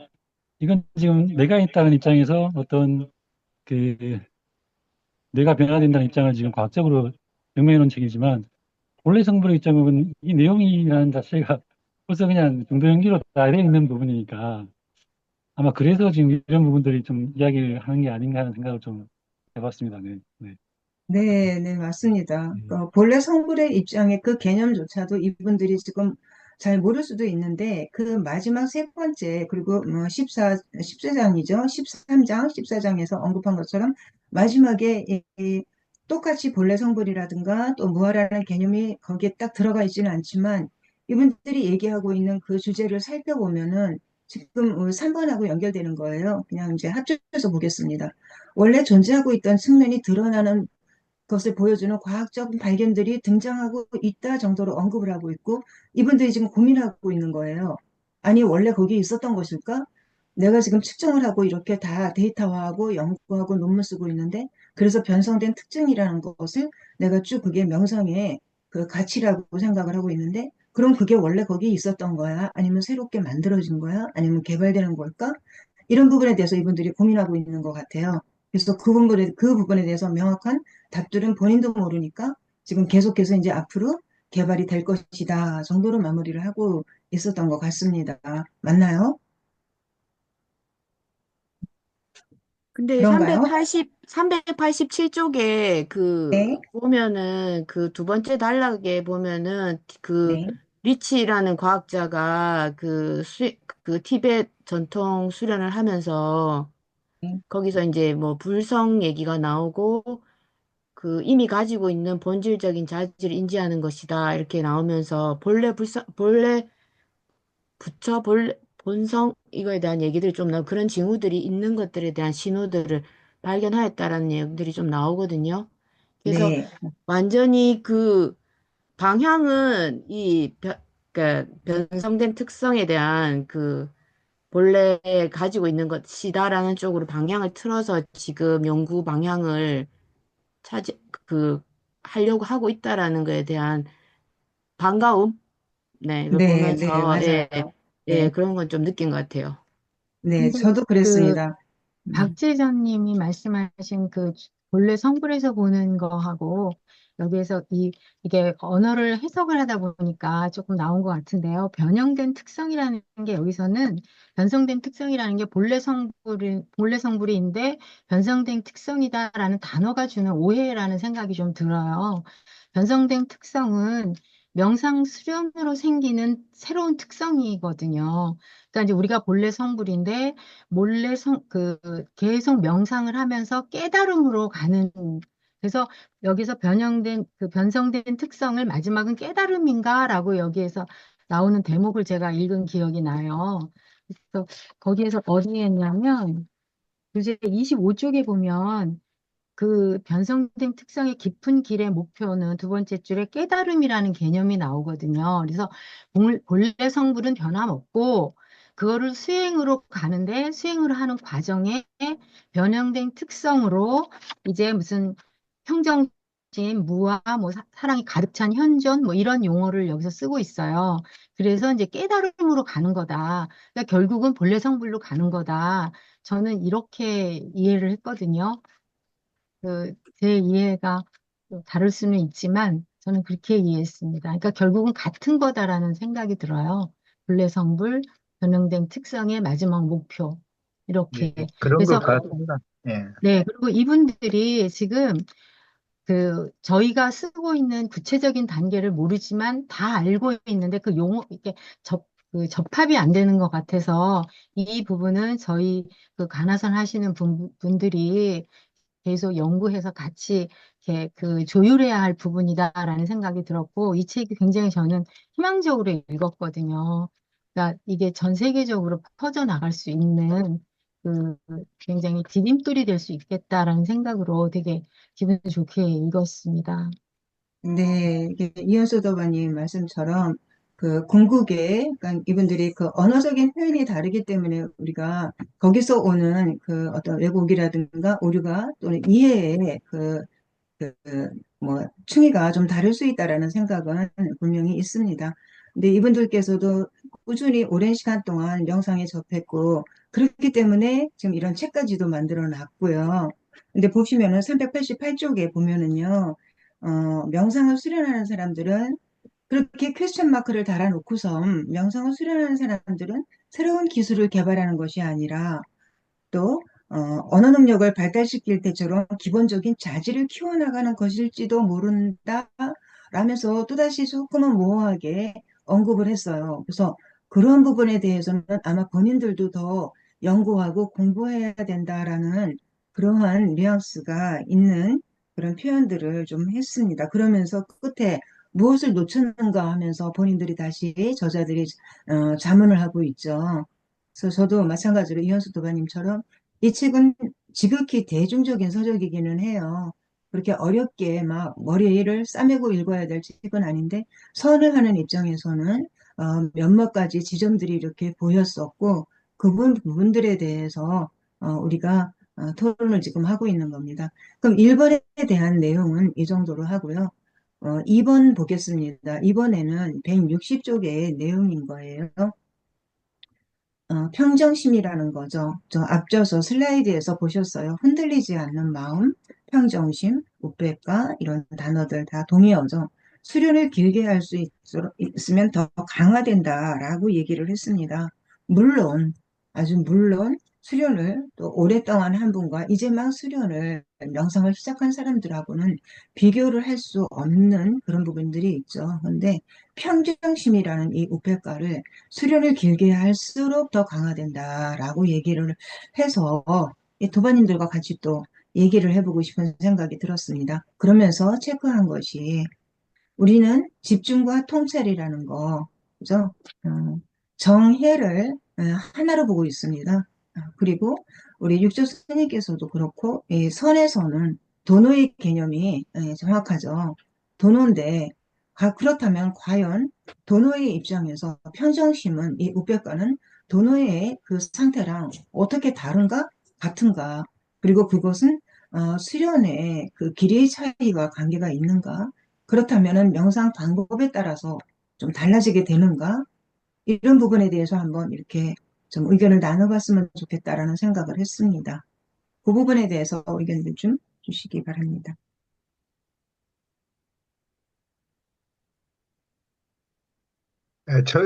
이건 지금 내가 있다는 입장에서 어떤 그 내가 변화된다는 입장을 지금 과학적으로 증명해 놓은 책이지만 본래 성불의 입장은 이 내용이라는 자체가 벌써 그냥 중도 연기로 다 되어 있는 부분이니까 아마 그래서 지금 이런 부분들이 좀 이야기를 하는 게 아닌가 하는 생각을 좀 해봤습니다. 네. 네. 네, 네, 맞습니다. 음. 본래 성불의 입장의 그 개념조차도 이분들이 지금 잘 모를 수도 있는데, 그 마지막 세 번째, 그리고 뭐 14장이죠. 13장, 14장에서 언급한 것처럼 마지막에 똑같이 본래 성불이라든가 또 무아라는 개념이 거기에 딱 들어가 있지는 않지만, 이분들이 얘기하고 있는 그 주제를 살펴보면은 지금 3번하고 연결되는 거예요. 그냥 이제 합쳐서 보겠습니다. 원래 존재하고 있던 측면이 드러나는 것을 보여주는 과학적 발견들이 등장하고 있다 정도로 언급을 하고 있고 이분들이 지금 고민하고 있는 거예요. 아니, 원래 거기 있었던 것일까? 내가 지금 측정을 하고 이렇게 다 데이터화하고 연구하고 논문 쓰고 있는데 그래서 변성된 특징이라는 것을 내가 쭉 그게 명성의 그 가치라고 생각을 하고 있는데 그럼 그게 원래 거기 있었던 거야? 아니면 새롭게 만들어진 거야? 아니면 개발되는 걸까? 이런 부분에 대해서 이분들이 고민하고 있는 것 같아요. 그래서 그 부분에 대해서 명확한 답들은 본인도 모르니까 지금 계속해서 이제 앞으로 개발이 될 것이다 정도로 마무리를 하고 있었던 것 같습니다. 맞나요? 근데 그런가요? 387쪽에 네, 보면은 그 두 번째 단락에 보면은 그 네, 리치라는 과학자가 그 티베트 전통 수련을 하면서 네, 거기서 이제 뭐 불성 얘기가 나오고 그 이미 가지고 있는 본질적인 자질을 인지하는 것이다 이렇게 나오면서 본래 본성 이거에 대한 얘기들이 좀 나오고 그런 징후들이 있는 것들에 대한 신호들을 발견하였다라는 내용들이 좀 나오거든요. 그래서 네, 완전히 그 방향은 그러니까 변성된 특성에 대한 그 본래 가지고 있는 것이다라는 쪽으로 방향을 틀어서 지금 연구 방향을 차지 그 하려고 하고 있다라는 거에 대한 반가움, 네, 이걸 네, 네, 보면서 맞아요. 예, 네, 그런 건 좀 느낀 것 같아요. 네, 근데 저도 그 그랬습니다. 박지선님이 말씀하신 그 본래 성불에서 보는 거하고 여기에서 이게 언어를 해석을 하다 보니까 조금 나온 것 같은데요. 변형된 특성이라는 게 여기서는 변성된 특성이라는 게 본래 성불인데 변성된 특성이다라는 단어가 주는 오해라는 생각이 좀 들어요. 변성된 특성은 명상 수련으로 생기는 새로운 특성이거든요. 그러니까 이제 우리가 본래 성불인데 계속 명상을 하면서 깨달음으로 가는, 그래서 여기서 변성된 특성을 마지막은 깨달음인가라고 여기에서 나오는 대목을 제가 읽은 기억이 나요. 그래서 거기에서 어디에 있냐면, 이제 25쪽에 보면 그 변성된 특성의 깊은 길의 목표는 두 번째 줄에 깨달음이라는 개념이 나오거든요. 그래서 본래 성불은 변함없고 그거를 수행으로 가는데 수행을 하는 과정에 변형된 특성으로 이제 무슨 평정심, 무아, 뭐 사랑이 가득 찬 현존 뭐 이런 용어를 여기서 쓰고 있어요. 그래서 이제 깨달음으로 가는 거다. 그러니까 결국은 본래 성불로 가는 거다. 저는 이렇게 이해를 했거든요. 제 이해가 좀 다를 수는 있지만 저는 그렇게 이해했습니다. 그러니까 결국은 같은 거다라는 생각이 들어요. 불내성불, 변형된 특성의 마지막 목표. 예, 이렇게. 그런 것 그래서, 같습니다. 예. 네, 그리고 이분들이 지금 저희가 쓰고 있는 구체적인 단계를 모르지만 다 알고 있는데 그 용어, 이게 접합이 안 되는 것 같아서 이 부분은 저희 간화선 하시는 분들이 계속 연구해서 같이 이렇게 조율해야 할 부분이다라는 생각이 들었고, 이 책이 굉장히 저는 희망적으로 읽었거든요. 그러니까 이게 전 세계적으로 퍼져나갈 수 있는 그 굉장히 디딤돌이 될 수 있겠다라는 생각으로 되게 기분 좋게 읽었습니다. 네, 이게 이현수 도바님 말씀처럼 그 궁극의, 그러니까 이분들이 그 언어적인 표현이 다르기 때문에 우리가 거기서 오는 그 어떤 왜곡이라든가 오류가 또는 이해의 뭐 충의가 좀 다를 수 있다라는 생각은 분명히 있습니다. 근데 이분들께서도 꾸준히 오랜 시간 동안 명상에 접했고 그렇기 때문에 지금 이런 책까지도 만들어 놨고요. 근데 보시면은 388쪽에 보면은요, 명상을 수련하는 사람들은 그렇게 퀘스천 마크를 달아놓고선 명상을 수련하는 사람들은 새로운 기술을 개발하는 것이 아니라 또 언어 능력을 발달시킬 때처럼 기본적인 자질을 키워나가는 것일지도 모른다 라면서 또다시 조금은 모호하게 언급을 했어요. 그래서 그런 부분에 대해서는 아마 본인들도 더 연구하고 공부해야 된다라는 그러한 뉘앙스가 있는 그런 표현들을 좀 했습니다. 그러면서 끝에 무엇을 놓쳤는가 하면서 본인들이 다시 저자들이 자문을 하고 있죠. 그래서 저도 마찬가지로 이현수 도반님처럼 이 책은 지극히 대중적인 서적이기는 해요. 그렇게 어렵게 막 머리를 싸매고 읽어야 될 책은 아닌데 선을 하는 입장에서는 몇몇 가지 지점들이 이렇게 보였었고 부분들에 대해서 우리가 토론을 지금 하고 있는 겁니다. 그럼 1번에 대한 내용은 이 정도로 하고요. 2번 보겠습니다. 이번에는 160쪽의 내용인 거예요. 평정심이라는 거죠. 저 앞져서 슬라이드에서 보셨어요. 흔들리지 않는 마음, 평정심, 우백과 이런 단어들 다 동의어죠. 수련을 길게 할 수 있으면 더 강화된다라고 얘기를 했습니다. 물론, 아주 물론 수련을 또 오랫동안 한 분과 이제 막 수련을 명상을 시작한 사람들하고는 비교를 할 수 없는 그런 부분들이 있죠. 근데 평정심이라는 이 우백과를 수련을 길게 할수록 더 강화된다라고 얘기를 해서 이 도반님들과 같이 또 얘기를 해보고 싶은 생각이 들었습니다. 그러면서 체크한 것이 우리는 집중과 통찰이라는 거, 그죠? 어, 정해를 하나로 보고 있습니다. 그리고 우리 육조 스님께서도 그렇고 이 선에서는 도노의 개념이 정확하죠. 도노인데 그렇다면 과연 도노의 입장에서 평정심은 이 우백과는 도노의 그 상태랑 어떻게 다른가? 같은가? 그리고 그것은 수련의 그 길이의 차이가 관계가 있는가? 그렇다면은 명상 방법에 따라서 좀 달라지게 되는가? 이런 부분에 대해서 한번 이렇게 좀 의견을 나눠봤으면 좋겠다라는 생각을 했습니다. 그 부분에 대해서 의견을 좀 주시기 바랍니다.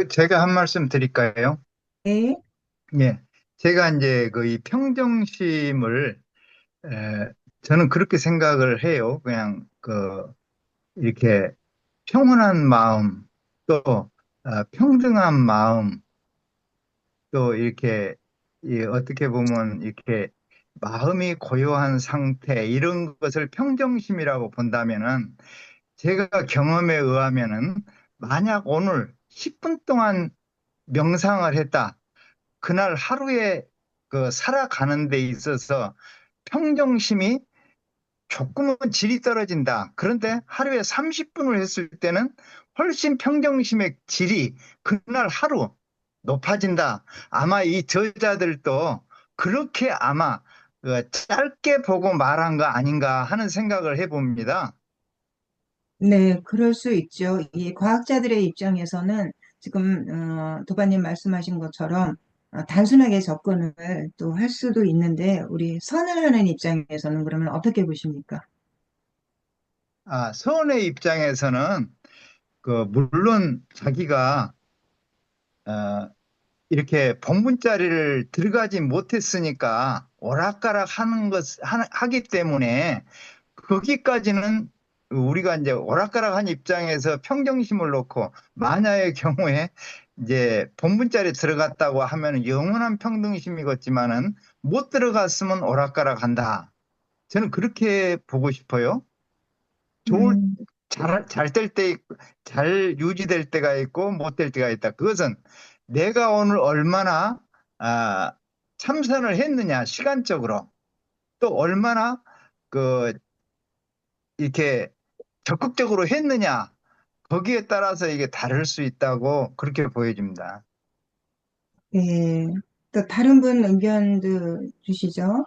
제가 한 말씀 드릴까요? 네, 예. 제가 이제 그 이 평정심을, 에, 저는 그렇게 생각을 해요. 그냥 이렇게 평온한 마음, 또 평등한 마음, 또 이렇게 어떻게 보면 이렇게 마음이 고요한 상태, 이런 것을 평정심이라고 본다면은, 제가 경험에 의하면은, 만약 오늘 10분 동안 명상을 했다. 그날 하루에 살아가는 데 있어서 평정심이 조금은 질이 떨어진다. 그런데 하루에 30분을 했을 때는 훨씬 평정심의 질이 그날 하루 높아진다. 아마 이 저자들도 그렇게 아마 짧게 보고 말한 거 아닌가 하는 생각을 해봅니다. 네, 그럴 수 있죠. 이 과학자들의 입장에서는 지금 도반님 말씀하신 것처럼 단순하게 접근을 또 할 수도 있는데 우리 선을 하는 입장에서는 그러면 어떻게 보십니까? 서원의 입장에서는 물론 자기가 어, 이렇게 본문 자리를 들어가지 못했으니까 오락가락 하기 때문에 거기까지는 우리가 이제 오락가락 한 입장에서 평정심을 놓고 만약의 경우에 이제 본문 자리에 들어갔다고 하면 영원한 평등심이겠지만은 못 들어갔으면 오락가락 한다. 저는 그렇게 보고 싶어요. 좋을 음, 잘 될 때, 잘 유지될 때가 있고 못 될 때가 있다. 그것은 내가 오늘 얼마나 아, 참선을 했느냐, 시간적으로. 또 얼마나 그 이렇게 적극적으로 했느냐, 거기에 따라서 이게 다를 수 있다고 그렇게 보여집니다. 네. 또 다른 분 의견도 주시죠.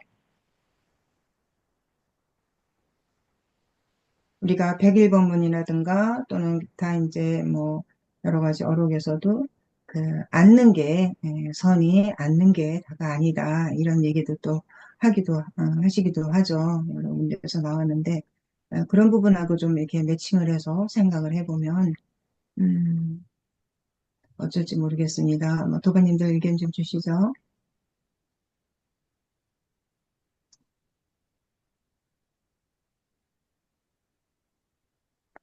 우리가 101번문이라든가 또는 기타 이제 뭐 여러 가지 어록에서도 앉는 게 선이 앉는 게 다가 아니다 이런 얘기도 또 하시기도 하죠. 여러 문제에서 나왔는데 그런 부분하고 좀 이렇게 매칭을 해서 생각을 해보면 음, 어쩔지 모르겠습니다. 뭐 도반님들 의견 좀 주시죠.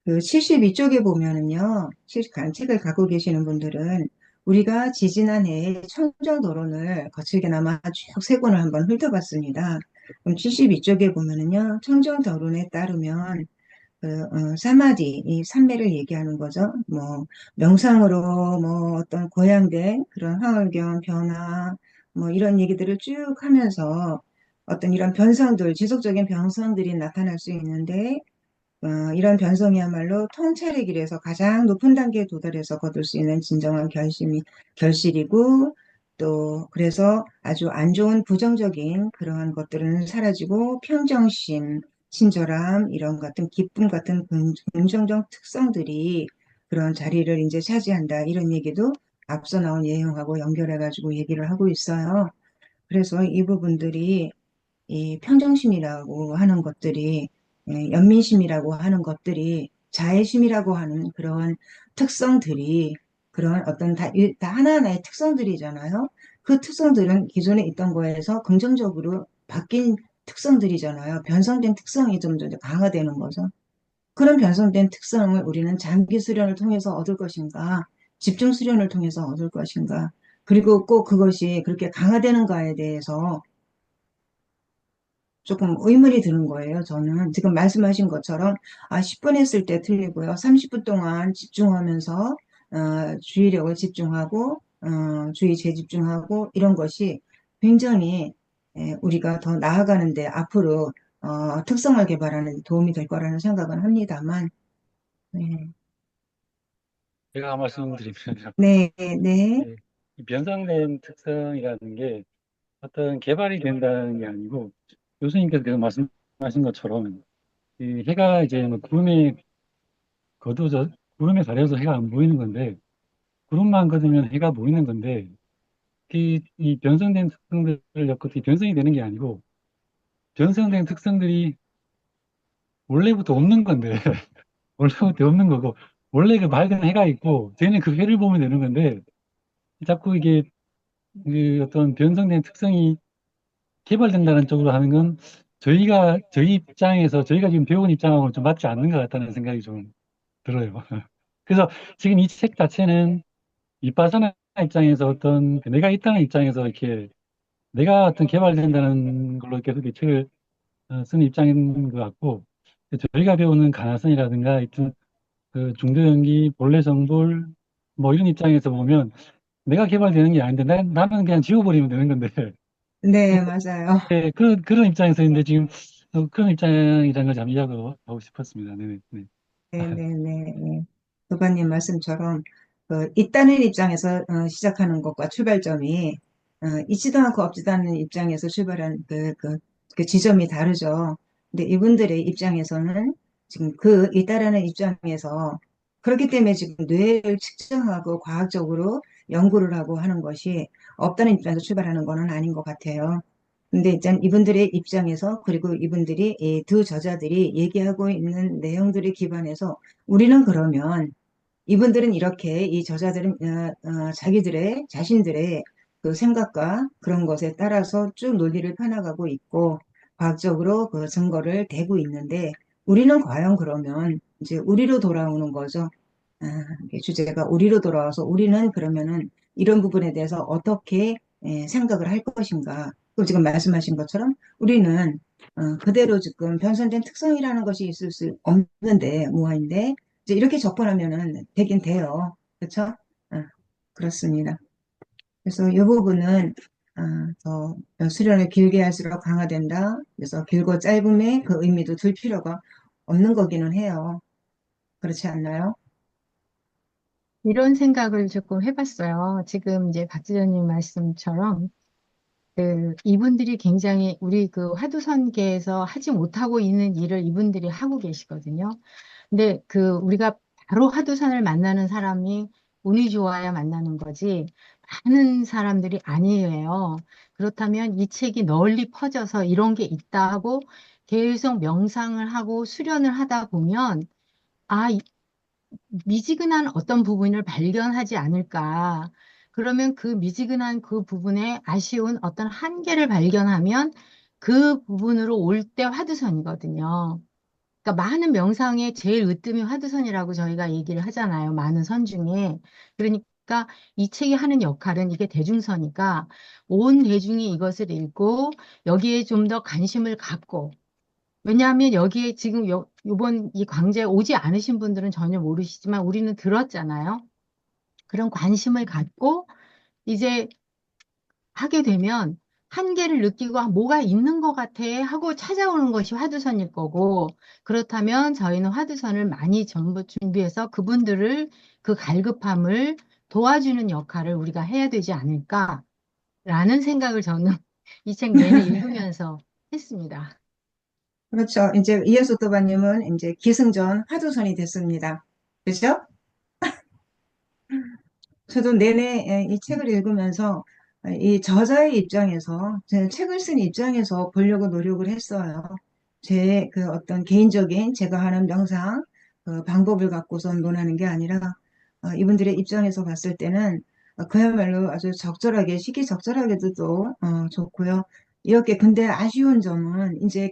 그 72쪽에 보면은요, 책을 갖고 계시는 분들은 우리가 지지난해에 청정도론을 거칠게나마 쭉 세 권을 한번 훑어봤습니다. 그럼 72쪽에 보면은요, 청정도론에 따르면 사마디, 이 삼매를 얘기하는 거죠. 뭐 명상으로 뭐 어떤 고양된 그런 화엄경 변화, 뭐 이런 얘기들을 쭉 하면서 어떤 이런 변성들, 지속적인 변성들이 나타날 수 있는데, 이런 변성이야말로 통찰의 길에서 가장 높은 단계에 도달해서 거둘 수 있는 진정한 결실이고, 또, 그래서 아주 안 좋은 부정적인 그러한 것들은 사라지고, 평정심, 친절함, 이런 같은 기쁨 같은 긍정적 특성들이 그런 자리를 이제 차지한다. 이런 얘기도 앞서 나온 내용하고 연결해가지고 얘기를 하고 있어요. 그래서 이 부분들이 이 평정심이라고 하는 것들이 연민심이라고 하는 것들이 자애심이라고 하는 그런 특성들이 그런 어떤 다 하나하나의 특성들이잖아요. 그 특성들은 기존에 있던 거에서 긍정적으로 바뀐 특성들이잖아요. 변성된 특성이 좀 더 강화되는 거죠. 그런 변성된 특성을 우리는 장기 수련을 통해서 얻을 것인가, 집중 수련을 통해서 얻을 것인가, 그리고 꼭 그것이 그렇게 강화되는가에 대해서 조금 의문이 드는 거예요. 저는 지금 말씀하신 것처럼 10분 했을 때 틀리고요. 30분 동안 집중하면서 주의력을 집중하고 주의 재집중하고 이런 것이 굉장히 우리가 더 나아가는데 앞으로 특성을 개발하는 데 도움이 될 거라는 생각은 합니다만 네, 제가 말씀드리면 네, 네, 예, 이 변성된 특성이라는 게 어떤 개발이 된다는 게 아니고 교수님께서 계속 말씀하신 것처럼 이 해가 이제 뭐 거두져 구름에 가려서 해가 안 보이는 건데 구름만 걷으면 해가 보이는 건데 이 변성된 특성들을 갖고 어떻게 변성이 되는 게 아니고 변성된 특성들이 원래부터 없는 건데 원래부터 없는 거고 원래 그 맑은 해가 있고 저희는 그 해를 보면 되는 건데 자꾸 이게 그 어떤 변성된 특성이 개발된다는 쪽으로 하는 건 저희 입장에서 저희가 지금 배운 입장하고는 좀 맞지 않는 것 같다는 생각이 좀 들어요. 그래서 지금 이 책 자체는 이빠사나 입장에서 어떤 내가 있다는 입장에서 이렇게 내가 어떤 개발된다는 걸로 계속 이 책을 쓰는 입장인 것 같고 저희가 배우는 가나선이라든가 하여튼 그 중도연기, 본래성불 뭐 이런 입장에서 보면 내가 개발되는 게 아닌데 나는 그냥 지워버리면 되는 건데 네, 맞아요. 네, 그런 입장에서 있는데 지금 그런 입장이라는 걸 잠 이야기하고 싶었습니다. 네네. 네. 네네네. 교관님 말씀처럼 있다는 입장에서 시작하는 것과 출발점이 있지도 않고 없지도 않는 입장에서 출발한 그 지점이 다르죠. 근데 이분들의 입장에서는 지금 그 있다라는 입장에서 그렇기 때문에 지금 뇌를 측정하고 과학적으로 연구를 하고 하는 것이 없다는 입장에서 출발하는 거는 아닌 것 같아요. 근데 일단 이분들의 입장에서 그리고 이분들이 이 두 저자들이 얘기하고 있는 내용들에 기반해서 우리는 그러면 이분들은 이렇게 이 저자들은 자신들의 그 생각과 그런 것에 따라서 쭉 논리를 펴나가고 있고 과학적으로 그 증거를 대고 있는데 우리는 과연 그러면 이제 우리로 돌아오는 거죠. 아, 이게 주제가 우리로 돌아와서 우리는 그러면은 이런 부분에 대해서 어떻게 생각을 할 것인가. 그리고 지금 말씀하신 것처럼 우리는 그대로 지금 변선된 특성이라는 것이 있을 수 없는데 무한인데 이제 이렇게 접근하면은 되긴 돼요. 그렇죠? 그렇습니다. 그래서 이 부분은 더 수련을 길게 할수록 강화된다. 그래서 길고 짧음의 그 의미도 둘 필요가 없는 거기는 해요. 그렇지 않나요? 이런 생각을 조금 해봤어요. 지금 이제 박지현님 말씀처럼 이분들이 굉장히 우리 그 화두선계에서 하지 못하고 있는 일을 이분들이 하고 계시거든요. 근데 우리가 바로 화두선을 만나는 사람이 운이 좋아야 만나는 거지 많은 사람들이 아니에요. 그렇다면 이 책이 널리 퍼져서 이런 게 있다 하고 계속 명상을 하고 수련을 하다 보면 미지근한 어떤 부분을 발견하지 않을까. 그러면 그 미지근한 그 부분에 아쉬운 어떤 한계를 발견하면 그 부분으로 올 때 화두선이거든요. 그러니까 많은 명상의 제일 으뜸이 화두선이라고 저희가 얘기를 하잖아요. 많은 선 중에. 그러니까 이 책이 하는 역할은 이게 대중서니까 온 대중이 이것을 읽고 여기에 좀 더 관심을 갖고 왜냐하면 여기에 지금 요번 이 광주에 오지 않으신 분들은 전혀 모르시지만 우리는 들었잖아요. 그런 관심을 갖고 이제 하게 되면 한계를 느끼고 뭐가 있는 것 같아 하고 찾아오는 것이 화두선일 거고, 그렇다면 저희는 화두선을 많이 전부 준비해서 그분들을 그 갈급함을 도와주는 역할을 우리가 해야 되지 않을까라는 생각을 저는 이 책 내내 읽으면서 했습니다. 그렇죠. 이제 이현수 도바님은 이제 기승전 화두선이 됐습니다. 그죠? 저도 내내 이 책을 읽으면서 이 저자의 입장에서, 제 책을 쓴 입장에서 보려고 노력을 했어요. 제 그 어떤 개인적인 제가 하는 명상 그 방법을 갖고서 논하는 게 아니라 이분들의 입장에서 봤을 때는 그야말로 아주 적절하게, 시기적절하게도 또 좋고요. 이렇게 근데 아쉬운 점은 이제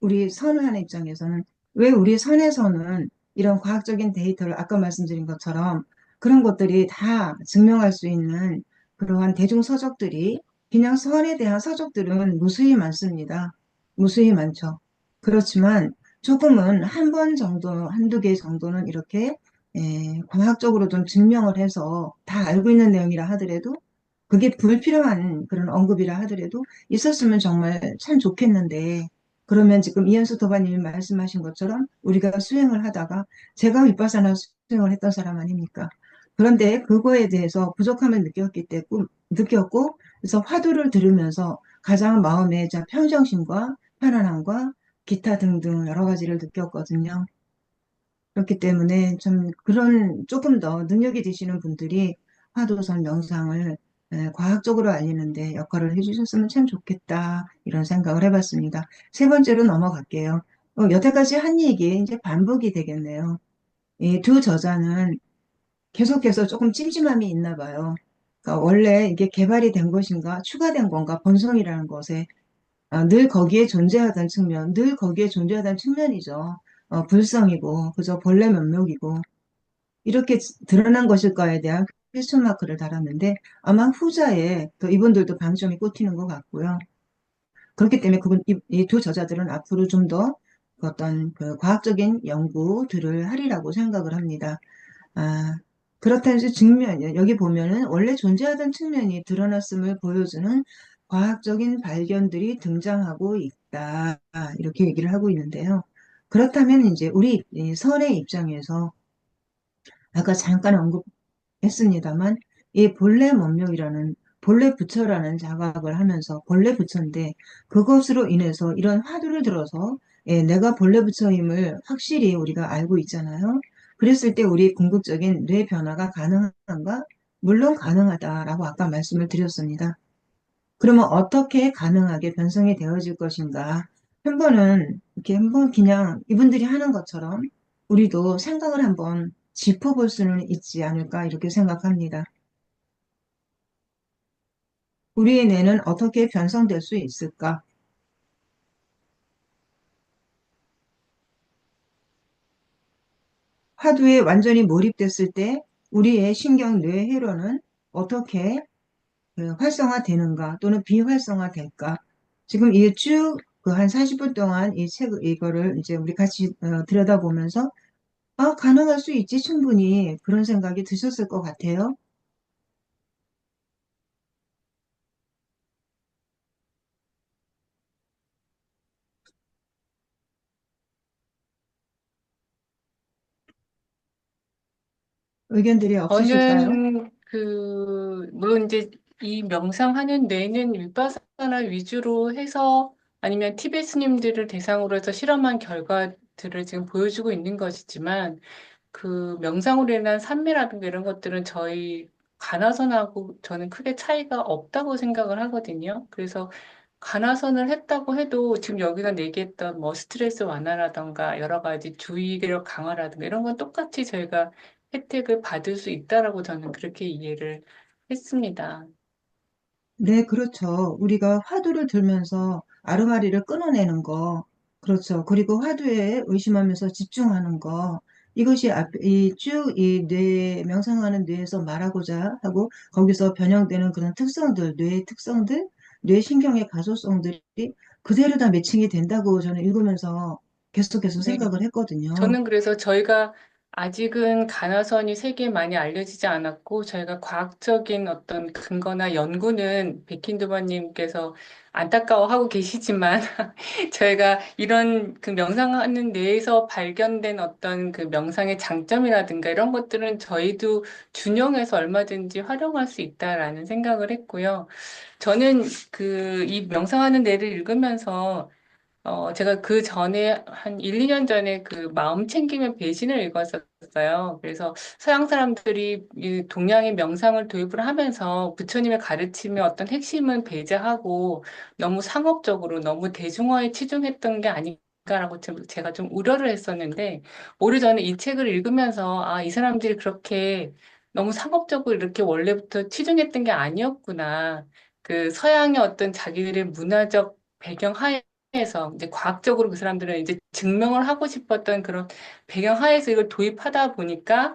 우리 선호하는 입장에서는 왜 우리 선에서는 이런 과학적인 데이터를 아까 말씀드린 것처럼 그런 것들이 다 증명할 수 있는 그러한 대중 서적들이 그냥 선에 대한 서적들은 무수히 많습니다. 무수히 많죠. 그렇지만 조금은 한 번 정도, 한두 개 정도는 이렇게 과학적으로 좀 증명을 해서 다 알고 있는 내용이라 하더라도 그게 불필요한 그런 언급이라 하더라도 있었으면 정말 참 좋겠는데 그러면 지금 이현수 도바님이 말씀하신 것처럼 우리가 수행을 하다가 제가 윗바사나 수행을 했던 사람 아닙니까? 그런데 그거에 대해서 부족함을 느꼈고, 그래서 화두를 들으면서 가장 마음의 평정심과 편안함과 기타 등등 여러 가지를 느꼈거든요. 그렇기 때문에 좀 그런 조금 더 능력이 되시는 분들이 화두선 명상을 과학적으로 알리는데 역할을 해주셨으면 참 좋겠다 이런 생각을 해봤습니다. 세 번째로 넘어갈게요. 여태까지 한 얘기 이제 반복이 되겠네요. 이 두 저자는 계속해서 조금 찜찜함이 있나 봐요. 그러니까 원래 이게 개발이 된 것인가 추가된 건가 본성이라는 것에 늘 거기에 존재하던 측면, 늘 거기에 존재하던 측면이죠. 불성이고 그저 본래 면목이고 이렇게 드러난 것일까에 대한 퀘스천 마크를 달았는데 아마 후자에 또 이분들도 방점이 꽂히는 것 같고요. 그렇기 때문에 이 두 저자들은 앞으로 좀 더 어떤 그 과학적인 연구들을 하리라고 생각을 합니다. 아, 그렇다는 측면, 여기 보면은 원래 존재하던 측면이 드러났음을 보여주는 과학적인 발견들이 등장하고 있다. 이렇게 얘기를 하고 있는데요. 그렇다면 이제 우리 이 선의 입장에서 아까 잠깐 언급했습니다만 이 본래 문명이라는 본래 부처라는 자각을 하면서 본래 부처인데 그것으로 인해서 이런 화두를 들어서 내가 본래 부처임을 확실히 우리가 알고 있잖아요. 그랬을 때 우리 궁극적인 뇌 변화가 가능한가? 물론 가능하다라고 아까 말씀을 드렸습니다. 그러면 어떻게 가능하게 변성이 되어질 것인가? 한 번은 이렇게 한번 그냥 이분들이 하는 것처럼 우리도 생각을 한번 짚어볼 수는 있지 않을까 이렇게 생각합니다. 우리의 뇌는 어떻게 변성될 수 있을까? 화두에 완전히 몰입됐을 때 우리의 신경 뇌회로는 어떻게 활성화되는가 또는 비활성화될까? 지금 이게 쭉 그 한 40분 동안 이거를 이제 우리 같이 들여다보면서 가능할 수 있지 충분히 그런 생각이 드셨을 것 같아요. 의견들이 없으실까요? 저는 물론 이제 이 명상하는 뇌는 윗바사나 위주로 해서 아니면 티베트 스님들을 대상으로 해서 실험한 결과들을 지금 보여주고 있는 것이지만 그 명상으로 인한 산매라든가 이런 것들은 저희 가나선하고 저는 크게 차이가 없다고 생각을 하거든요. 그래서 가나선을 했다고 해도 지금 여기가 얘기했던 뭐 스트레스 완화라든가 여러 가지 주의력 강화라든가 이런 건 똑같이 저희가 혜택을 받을 수 있다라고 저는 그렇게 이해를 했습니다. 네, 그렇죠. 우리가 화두를 들면서 아르마리를 끊어내는 거, 그렇죠. 그리고 화두에 의심하면서 집중하는 거, 이것이 명상하는 뇌에서 말하고자 하고, 거기서 변형되는 그런 특성들, 뇌의 특성들, 뇌신경의 가소성들이 그대로 다 매칭이 된다고 저는 읽으면서 계속해서 네. 생각을 했거든요. 저는 그래서 저희가 아직은 간화선이 세계에 많이 알려지지 않았고, 저희가 과학적인 어떤 근거나 연구는 백힌두바님께서 안타까워하고 계시지만, 저희가 이런 그 명상하는 내에서 발견된 어떤 그 명상의 장점이라든가 이런 것들은 저희도 준용해서 얼마든지 활용할 수 있다라는 생각을 했고요. 저는 그 이 명상하는 내를 읽으면서 제가 그 전에 한 1, 2년 전에 그 마음 챙김의 배신을 읽었었어요. 그래서 서양 사람들이 이 동양의 명상을 도입을 하면서 부처님의 가르침의 어떤 핵심은 배제하고 너무 상업적으로 너무 대중화에 치중했던 게 아닌가라고 제가 좀 우려를 했었는데 오히려 저는 이 책을 읽으면서 아, 이 사람들이 그렇게 너무 상업적으로 이렇게 원래부터 치중했던 게 아니었구나. 그 서양의 어떤 자기들의 문화적 배경 하에서 이제 과학적으로 그 사람들은 이제 증명을 하고 싶었던 그런 배경 하에서 이걸 도입하다 보니까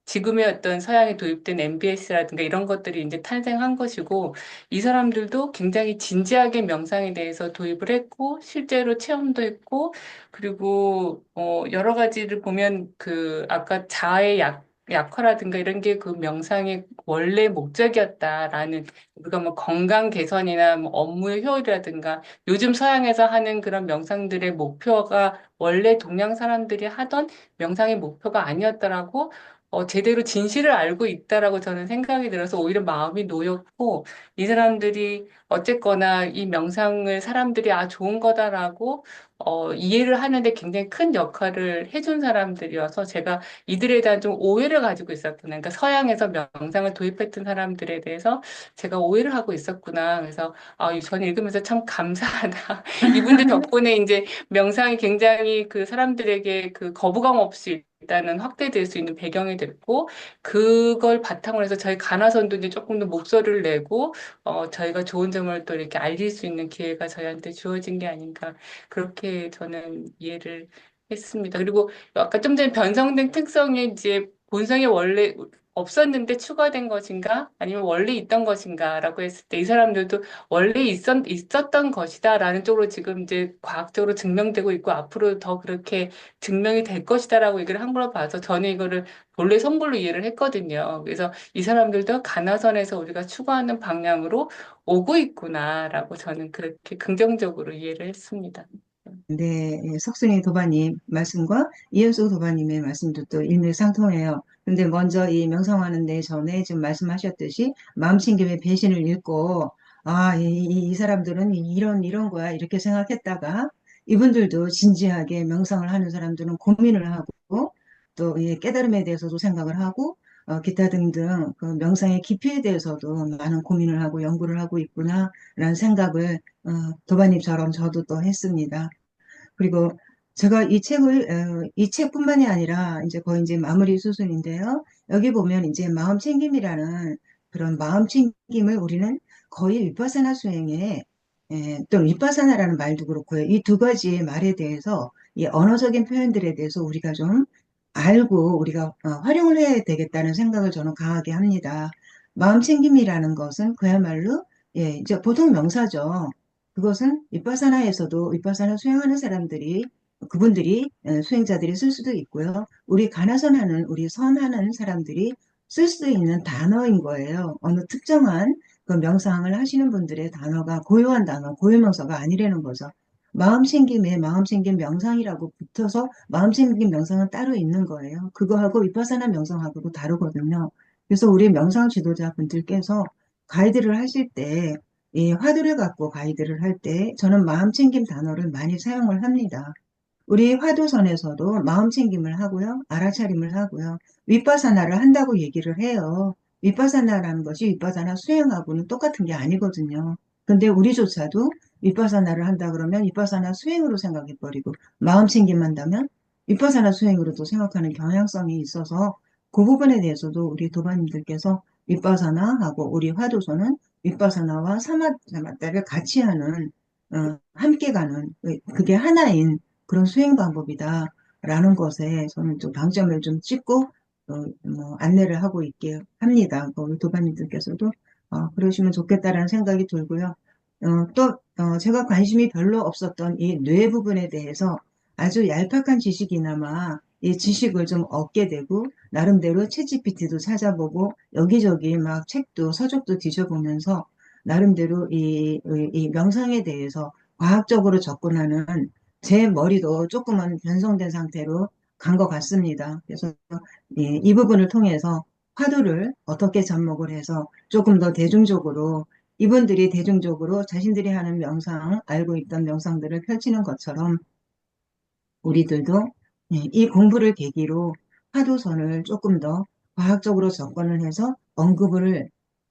지금의 어떤 서양에 도입된 MBS라든가 이런 것들이 이제 탄생한 것이고 이 사람들도 굉장히 진지하게 명상에 대해서 도입을 했고 실제로 체험도 했고 그리고 여러 가지를 보면 그 아까 자아의 약화라든가 이런 게 그 명상의 원래 목적이었다라는 우리가 뭐 건강 개선이나 뭐 업무의 효율이라든가 요즘 서양에서 하는 그런 명상들의 목표가 원래 동양 사람들이 하던 명상의 목표가 아니었다라고 제대로 진실을 알고 있다라고 저는 생각이 들어서 오히려 마음이 놓였고 이 사람들이 어쨌거나 이 명상을 사람들이 아 좋은 거다라고 이해를 하는데 굉장히 큰 역할을 해준 사람들이어서 제가 이들에 대한 좀 오해를 가지고 있었구나. 그러니까 서양에서 명상을 도입했던 사람들에 대해서 제가 오해를 하고 있었구나. 그래서 저는 읽으면서 참 감사하다. 이분들 덕분에 이제 명상이 굉장히 그 사람들에게 그 거부감 없이 일단은 확대될 수 있는 배경이 됐고, 그걸 바탕으로 해서 저희 가나선도 이제 조금 더 목소리를 내고, 저희가 좋은 점을 또 이렇게 알릴 수 있는 기회가 저희한테 주어진 게 아닌가. 그렇게 저는 이해를 했습니다. 그리고 아까 좀 전에 변성된 특성이 이제 본성이 원래 없었는데 추가된 것인가? 아니면 원래 있던 것인가라고 했을 때 이 사람들도 원래 있었던 것이다라는 쪽으로 지금 이제 과학적으로 증명되고 있고 앞으로 더 그렇게 증명이 될 것이다라고 얘기를 한 걸로 봐서 저는 이거를 본래 성불로 이해를 했거든요. 그래서 이 사람들도 가나선에서 우리가 추구하는 방향으로 오고 있구나라고 저는 그렇게 긍정적으로 이해를 했습니다. 네, 예, 석순이 도바님 말씀과 이현수 도바님의 말씀도 또 일맥상통해요. 근데 먼저 이 명상하는데 전에 지금 말씀하셨듯이 마음챙김의 배신을 읽고 이 사람들은 이런 거야 이렇게 생각했다가 이분들도 진지하게 명상을 하는 사람들은 고민을 하고 또 이 깨달음에 대해서도 생각을 하고 기타 등등 그 명상의 깊이에 대해서도 많은 고민을 하고 연구를 하고 있구나라는 생각을 도바님처럼 저도 또 했습니다. 그리고 제가 이 책뿐만이 아니라 이제 거의 이제 마무리 수순인데요. 여기 보면 이제 마음 챙김이라는 그런 마음 챙김을 우리는 거의 위파사나 수행에, 또 위파사나라는 말도 그렇고요. 이 두 가지의 말에 대해서 이 언어적인 표현들에 대해서 우리가 좀 알고 우리가 활용을 해야 되겠다는 생각을 저는 강하게 합니다. 마음 챙김이라는 것은 그야말로 이제 보통 명사죠. 그것은 윗바사나에서도 윗바사나 수행하는 사람들이 그분들이 수행자들이 쓸 수도 있고요. 우리 가나선하는 우리 선하는 사람들이 쓸 수 있는 단어인 거예요. 어느 특정한 그 명상을 하시는 분들의 단어가 고유한 단어, 고유명사가 아니라는 거죠. 마음챙김에 마음챙김 명상이라고 붙어서 마음챙김 명상은 따로 있는 거예요. 그거하고 윗바사나 명상하고도 다르거든요. 그래서 우리 명상 지도자분들께서 가이드를 하실 때 이 화두를 갖고 가이드를 할 때 저는 마음챙김 단어를 많이 사용을 합니다. 우리 화두선에서도 마음챙김을 하고요. 알아차림을 하고요. 윗바사나를 한다고 얘기를 해요. 윗바사나라는 것이 윗바사나 수행하고는 똑같은 게 아니거든요. 근데 우리조차도 윗바사나를 한다 그러면 윗바사나 수행으로 생각해버리고 마음챙김 한다면 윗바사나 수행으로도 생각하는 경향성이 있어서 그 부분에 대해서도 우리 도반님들께서 윗바사나하고 우리 화두선은 윗바사나와 사마자마타를 같이 하는 함께 가는 그게 하나인 그런 수행 방법이다라는 것에 저는 좀 방점을 좀 찍고 뭐 안내를 하고 있게 합니다. 우리 도반님들께서도 그러시면 좋겠다라는 생각이 들고요. 또 제가 관심이 별로 없었던 이 뇌 부분에 대해서 아주 얄팍한 지식이나마 이 지식을 좀 얻게 되고, 나름대로 챗GPT도 찾아보고, 여기저기 막 책도, 서적도 뒤져보면서, 나름대로 이 명상에 대해서 과학적으로 접근하는 제 머리도 조금은 변성된 상태로 간 것 같습니다. 그래서 이 부분을 통해서 화두를 어떻게 접목을 해서 조금 더 대중적으로 이분들이 대중적으로 자신들이 하는 명상, 알고 있던 명상들을 펼치는 것처럼 우리들도 이 공부를 계기로 화두선을 조금 더 과학적으로 접근을 해서 언급을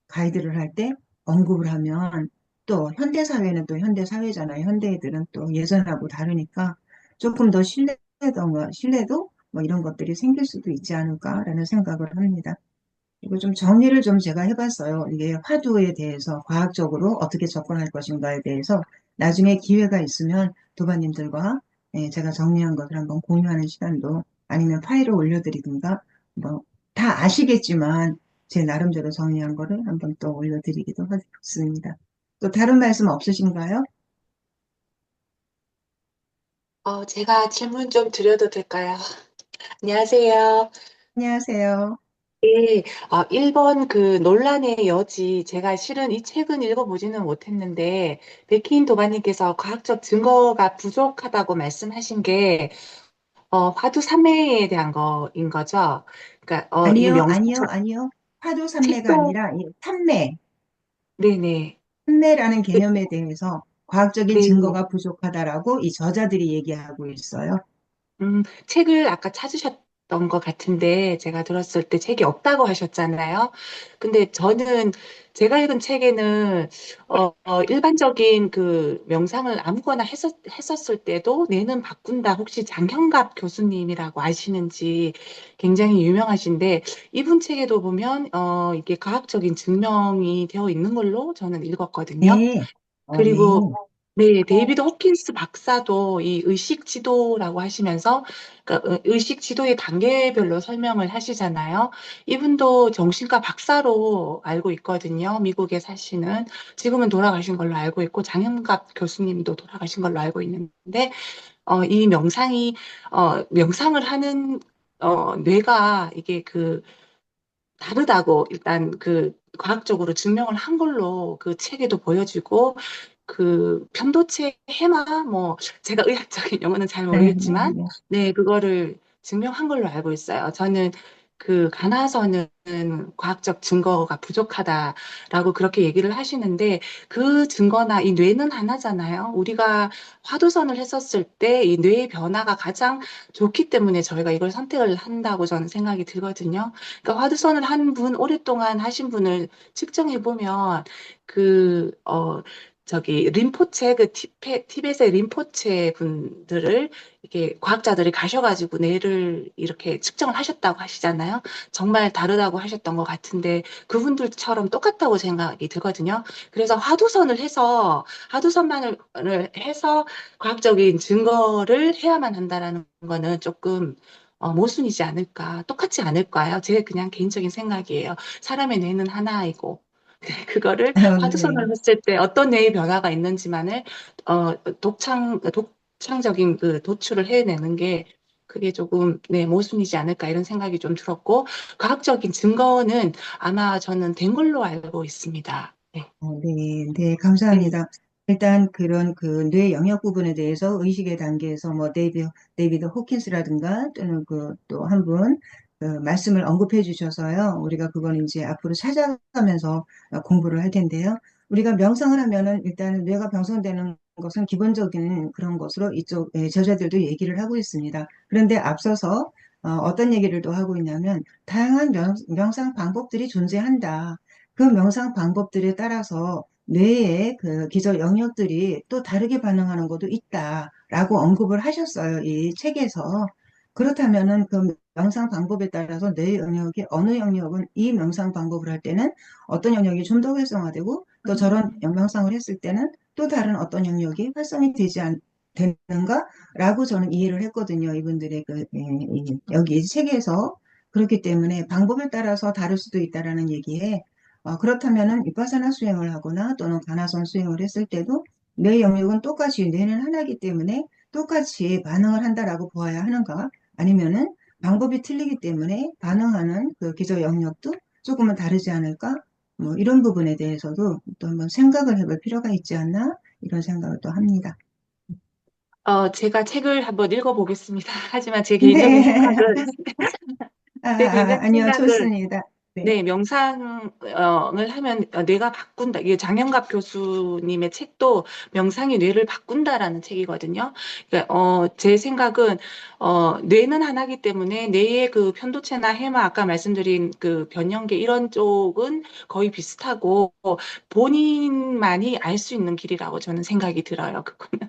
가이드를 할 때 언급을 하면 또 현대사회는 또 현대사회잖아요. 현대인들은 또 예전하고 다르니까 조금 더 신뢰도 뭐 이런 것들이 생길 수도 있지 않을까라는 생각을 합니다. 그리고 좀 정리를 좀 제가 해봤어요. 이게 화두에 대해서 과학적으로 어떻게 접근할 것인가에 대해서 나중에 기회가 있으면 도반님들과 제가 정리한 것을 한번 공유하는 시간도 아니면 파일을 올려드리든가 뭐 다 아시겠지만 제 나름대로 정리한 거를 한번 또 올려드리기도 하겠습니다. 또 다른 말씀 없으신가요? 제가 질문 좀 드려도 될까요? 안녕하세요. 안녕하세요. 네, 1번 그 논란의 여지, 제가 실은 이 책은 읽어보지는 못했는데, 백희인 도마님께서 과학적 증거가 부족하다고 말씀하신 게, 화두 삼매에 대한 거인 거죠. 그러니까, 이 아니요, 명상 아니요, 아니요. 화두 산매가 책도, 아니라 이 판매. 네네. 판매라는 개념에 대해서 과학적인 네. 증거가 부족하다라고 이 저자들이 얘기하고 있어요. 책을 아까 찾으셨던 것 같은데, 제가 들었을 때 책이 없다고 하셨잖아요. 근데 저는 제가 읽은 책에는, 일반적인 그 명상을 아무거나 했었을 때도 뇌는 바꾼다. 혹시 장형갑 교수님이라고 아시는지 굉장히 유명하신데, 이분 책에도 보면, 이게 과학적인 증명이 되어 있는 걸로 저는 읽었거든요. 네, 네. 그리고 네, 데이비드 호킨스 박사도 이 의식 지도라고 하시면서 그러니까 의식 지도의 단계별로 설명을 하시잖아요. 이분도 정신과 박사로 알고 있거든요. 미국에 사시는 지금은 돌아가신 걸로 알고 있고 장현갑 교수님도 돌아가신 걸로 알고 있는데 이 명상을 하는 뇌가 이게 그 다르다고 일단 그 과학적으로 증명을 한 걸로 그 책에도 보여지고 그 편도체 해마 뭐 제가 의학적인 용어는 잘 네, 네, 모르겠지만 네. 네 그거를 증명한 걸로 알고 있어요. 저는 그 가나서는 과학적 증거가 부족하다라고 그렇게 얘기를 하시는데 그 증거나 이 뇌는 하나잖아요. 우리가 화두선을 했었을 때 이 뇌의 변화가 가장 좋기 때문에 저희가 이걸 선택을 한다고 저는 생각이 들거든요. 그러니까 화두선을 한 분, 오랫동안 하신 분을 측정해 보면 그, 저기 림포체 티벳의 림포체 분들을 이렇게 과학자들이 가셔가지고 뇌를 이렇게 측정을 하셨다고 하시잖아요. 정말 다르다고 하셨던 것 같은데 그분들처럼 똑같다고 생각이 들거든요. 그래서 화두선만을 해서 과학적인 증거를 해야만 한다라는 거는 조금 모순이지 않을까, 똑같지 않을까요? 제 그냥 개인적인 생각이에요. 사람의 뇌는 하나이고. 그거를 네. 화두선을 했을 때 어떤 뇌의 변화가 있는지만을 독창적인 그 도출을 해내는 게 그게 조금 네, 모순이지 않을까 이런 생각이 좀 들었고 과학적인 증거는 아마 저는 된 걸로 알고 있습니다. 네. 네, 네, 네. 감사합니다. 일단 그런 그 뇌 영역 부분에 대해서 의식의 단계에서 뭐 데이비드 호킨스라든가 또는 그 또 한 분 그 말씀을 언급해 주셔서요. 우리가 그건 이제 앞으로 찾아가면서 공부를 할 텐데요. 우리가 명상을 하면은 일단 뇌가 병성되는 것은 기본적인 그런 것으로 이쪽 저자들도 얘기를 하고 있습니다. 그런데 앞서서 어떤 얘기를 또 하고 있냐면 다양한 명상 방법들이 존재한다. 그 명상 방법들에 따라서 뇌의 그 기저 영역들이 또 다르게 반응하는 것도 있다라고 언급을 하셨어요. 이 책에서. 그렇다면은 그 명상 방법에 따라서 뇌 영역이 어느 영역은 이 명상 방법을 할 때는 어떤 영역이 좀 더 활성화되고 또 저런 명상을 했을 때는 또 다른 어떤 영역이 활성이 되는가라고 저는 이해를 했거든요. 이분들의 여기 책에서. 그렇기 때문에 방법에 따라서 다를 수도 있다라는 얘기에 그렇다면은 위파사나 수행을 하거나 또는 가나선 수행을 했을 때도 뇌 영역은 똑같이 뇌는 하나이기 때문에 똑같이 반응을 한다라고 보아야 하는가? 아니면은 방법이 틀리기 때문에 반응하는 그 기저 영역도 조금은 다르지 않을까? 뭐 이런 부분에 대해서도 또 한번 생각을 해볼 필요가 있지 않나? 이런 생각을 또 합니다. 제가 책을 한번 읽어보겠습니다. 하지만 제 개인적인 네. 생각은, 제 개인적인 아니요, 생각은 좋습니다. 네. 네, 명상을 하면 뇌가 바꾼다. 이게 장영갑 교수님의 책도 명상이 뇌를 바꾼다라는 책이거든요. 그러니까, 제 생각은, 뇌는 하나이기 때문에 뇌의 그 편도체나 해마, 아까 말씀드린 그 변형계 이런 쪽은 거의 비슷하고 본인만이 알 수 있는 길이라고 저는 생각이 들어요. 그거는.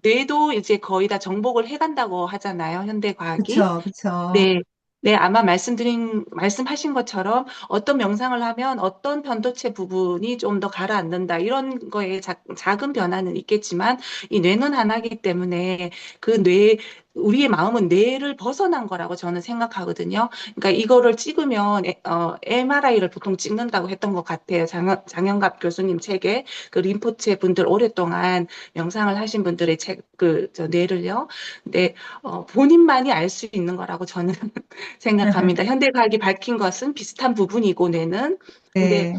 뇌도 이제 거의 다 정복을 해간다고 하잖아요. 현대 과학이. 그쵸, 그쵸. 네, 네, 아마 말씀하신 것처럼 어떤 명상을 하면 어떤 편도체 부분이 좀 더 가라앉는다, 이런 거에 작은 변화는 있겠지만, 이 뇌는 하나이기 때문에 우리의 마음은 뇌를 벗어난 거라고 저는 생각하거든요. 그러니까 이거를 찍으면, MRI를 보통 찍는다고 했던 것 같아요. 장영갑 교수님 책에 그 림포체 분들 오랫동안 명상을 하신 분들의 저 뇌를요. 근데 본인만이 알 수 있는 거라고 저는 생각합니다. 현대과학이 밝힌 것은 비슷한 부분이고, 뇌는. 근데 네,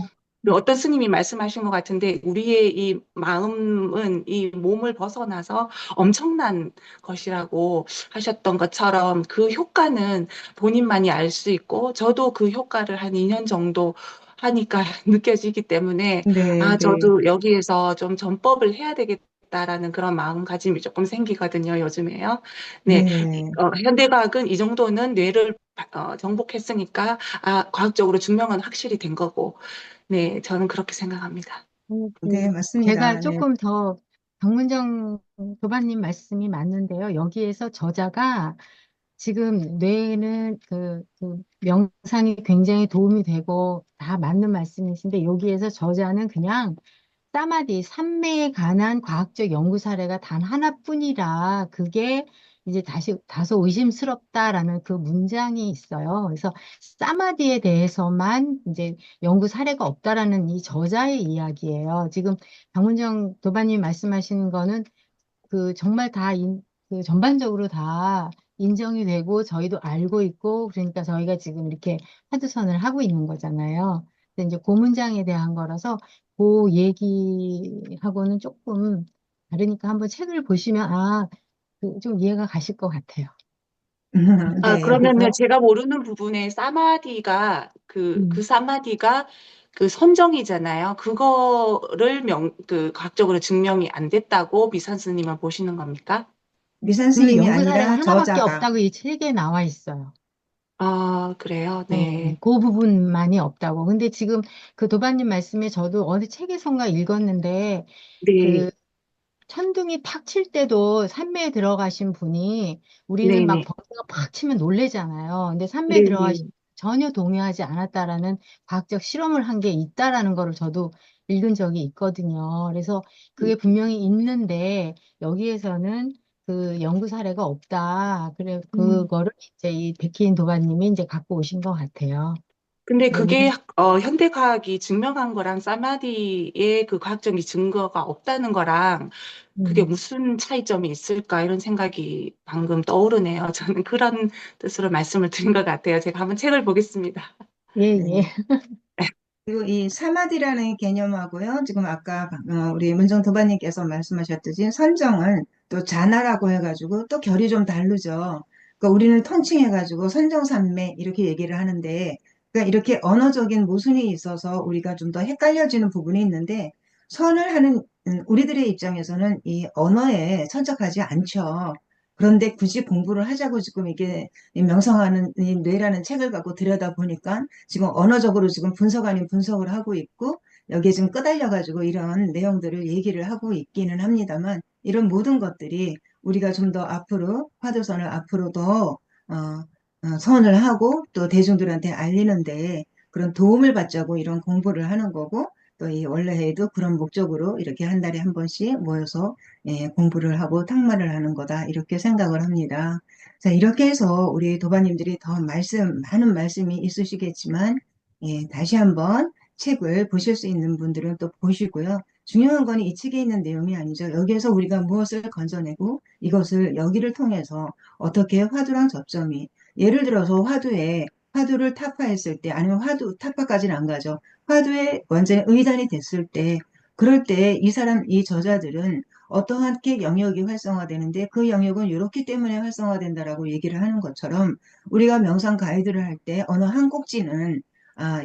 그 어떤 스님이 말씀하신 것 같은데, 우리의 이 마음은 이 몸을 벗어나서 엄청난 것이라고 하셨던 것처럼 그 효과는 본인만이 알 수 있고, 저도 그 효과를 한 2년 정도 하니까 느껴지기 때문에, 네, 아, 네, 저도 여기에서 좀 전법을 해야 되겠다라는 그런 마음가짐이 조금 생기거든요, 요즘에요. 네. 네. 현대과학은 이 정도는 뇌를 정복했으니까, 아, 과학적으로 증명은 확실히 된 거고, 네, 저는 그렇게 생각합니다. 네, 제가 맞습니다. 네. 조금 더 박문정 교수님 말씀이 맞는데요. 여기에서 저자가 지금 뇌는 그 명상이 굉장히 도움이 되고 다 맞는 말씀이신데 여기에서 저자는 그냥 사마디, 삼매에 관한 과학적 연구 사례가 단 하나뿐이라 그게 이제 다소 의심스럽다라는 그 문장이 있어요. 그래서 사마디에 대해서만 이제 연구 사례가 없다라는 이 저자의 이야기예요. 지금 박문정 도반님 말씀하시는 거는 그 정말 그 전반적으로 다 인정이 되고 저희도 알고 있고 그러니까 저희가 지금 이렇게 하드선을 하고 있는 거잖아요. 근데 이제 그 문장에 대한 거라서 그 얘기하고는 조금 다르니까 한번 책을 보시면 좀 이해가 가실 것 같아요. 네. 그러면은 제가 모르는 부분에 사마디가, 그 음. 사마디가 그 선정이잖아요. 그거를 과학적으로 증명이 안 됐다고 미산 스님은 보시는 겁니까? 미산 그 스님이 연구 사례가 아니라 하나밖에 저자가. 없다고 이 책에 나와 있어요. 아, 그래요? 네, 네. 그 부분만이 없다고. 근데 지금 그 도반님 말씀에 저도 어느 책에선가 읽었는데 네. 그 천둥이 팍 칠 때도 산매에 들어가신 분이 우리는 막 네네. 번개가 팍 치면 놀래잖아요. 근데 산매에 네네. 들어가신 전혀 동요하지 않았다라는 과학적 실험을 한 게 있다라는 거를 저도 읽은 적이 있거든요. 그래서 그게 분명히 있는데 여기에서는 그 연구 사례가 없다. 그래 음. 그거를 이제 이 백희인 도반님이 이제 갖고 오신 것 같아요. 근데 네, 그게 현대 과학이 증명한 거랑 사마디의 그 과학적인 증거가 없다는 거랑 그게 음, 무슨 차이점이 있을까 이런 생각이 방금 떠오르네요. 저는 그런 뜻으로 말씀을 드린 것 같아요. 제가 한번 책을 보겠습니다. 예, 예. 네. 그리고 이 사마디라는 개념하고요. 지금 아까 우리 문정 도반님께서 말씀하셨듯이 선정은 또 자나라고 해가지고 또 결이 좀 다르죠. 그러니까 우리는 통칭해가지고 선정산매 이렇게 얘기를 하는데, 그러니까 이렇게 언어적인 모순이 있어서 우리가 좀 더 헷갈려지는 부분이 있는데, 선을 하는 우리들의 입장에서는 이 언어에 천착하지 않죠. 그런데 굳이 공부를 하자고 지금 이게 이 명상하는 이 뇌라는 책을 갖고 들여다 보니까 지금 언어적으로 지금 분석 아닌 분석을 하고 있고 여기에 지금 끄달려가지고 이런 내용들을 얘기를 하고 있기는 합니다만, 이런 모든 것들이 우리가 좀 더 앞으로 화두선을 앞으로 더 선을 하고 또 대중들한테 알리는데 그런 도움을 받자고 이런 공부를 하는 거고, 또 이 원래에도 그런 목적으로 이렇게 한 달에 한 번씩 모여서 공부를 하고 탁말을 하는 거다 이렇게 생각을 합니다. 자, 이렇게 해서 우리 도반님들이 더 많은 말씀이 있으시겠지만, 다시 한번 책을 보실 수 있는 분들은 또 보시고요. 중요한 거는 이 책에 있는 내용이 아니죠. 여기에서 우리가 무엇을 건져내고 이것을 여기를 통해서 어떻게 화두랑 접점이, 예를 들어서 화두를 타파했을 때, 아니면 타파까지는 안 가죠. 화두에 완전히 의단이 됐을 때, 그럴 때 이 저자들은 어떠하게 영역이 활성화되는데 그 영역은 이렇기 때문에 활성화된다라고 얘기를 하는 것처럼, 우리가 명상 가이드를 할 때 어느 한 꼭지는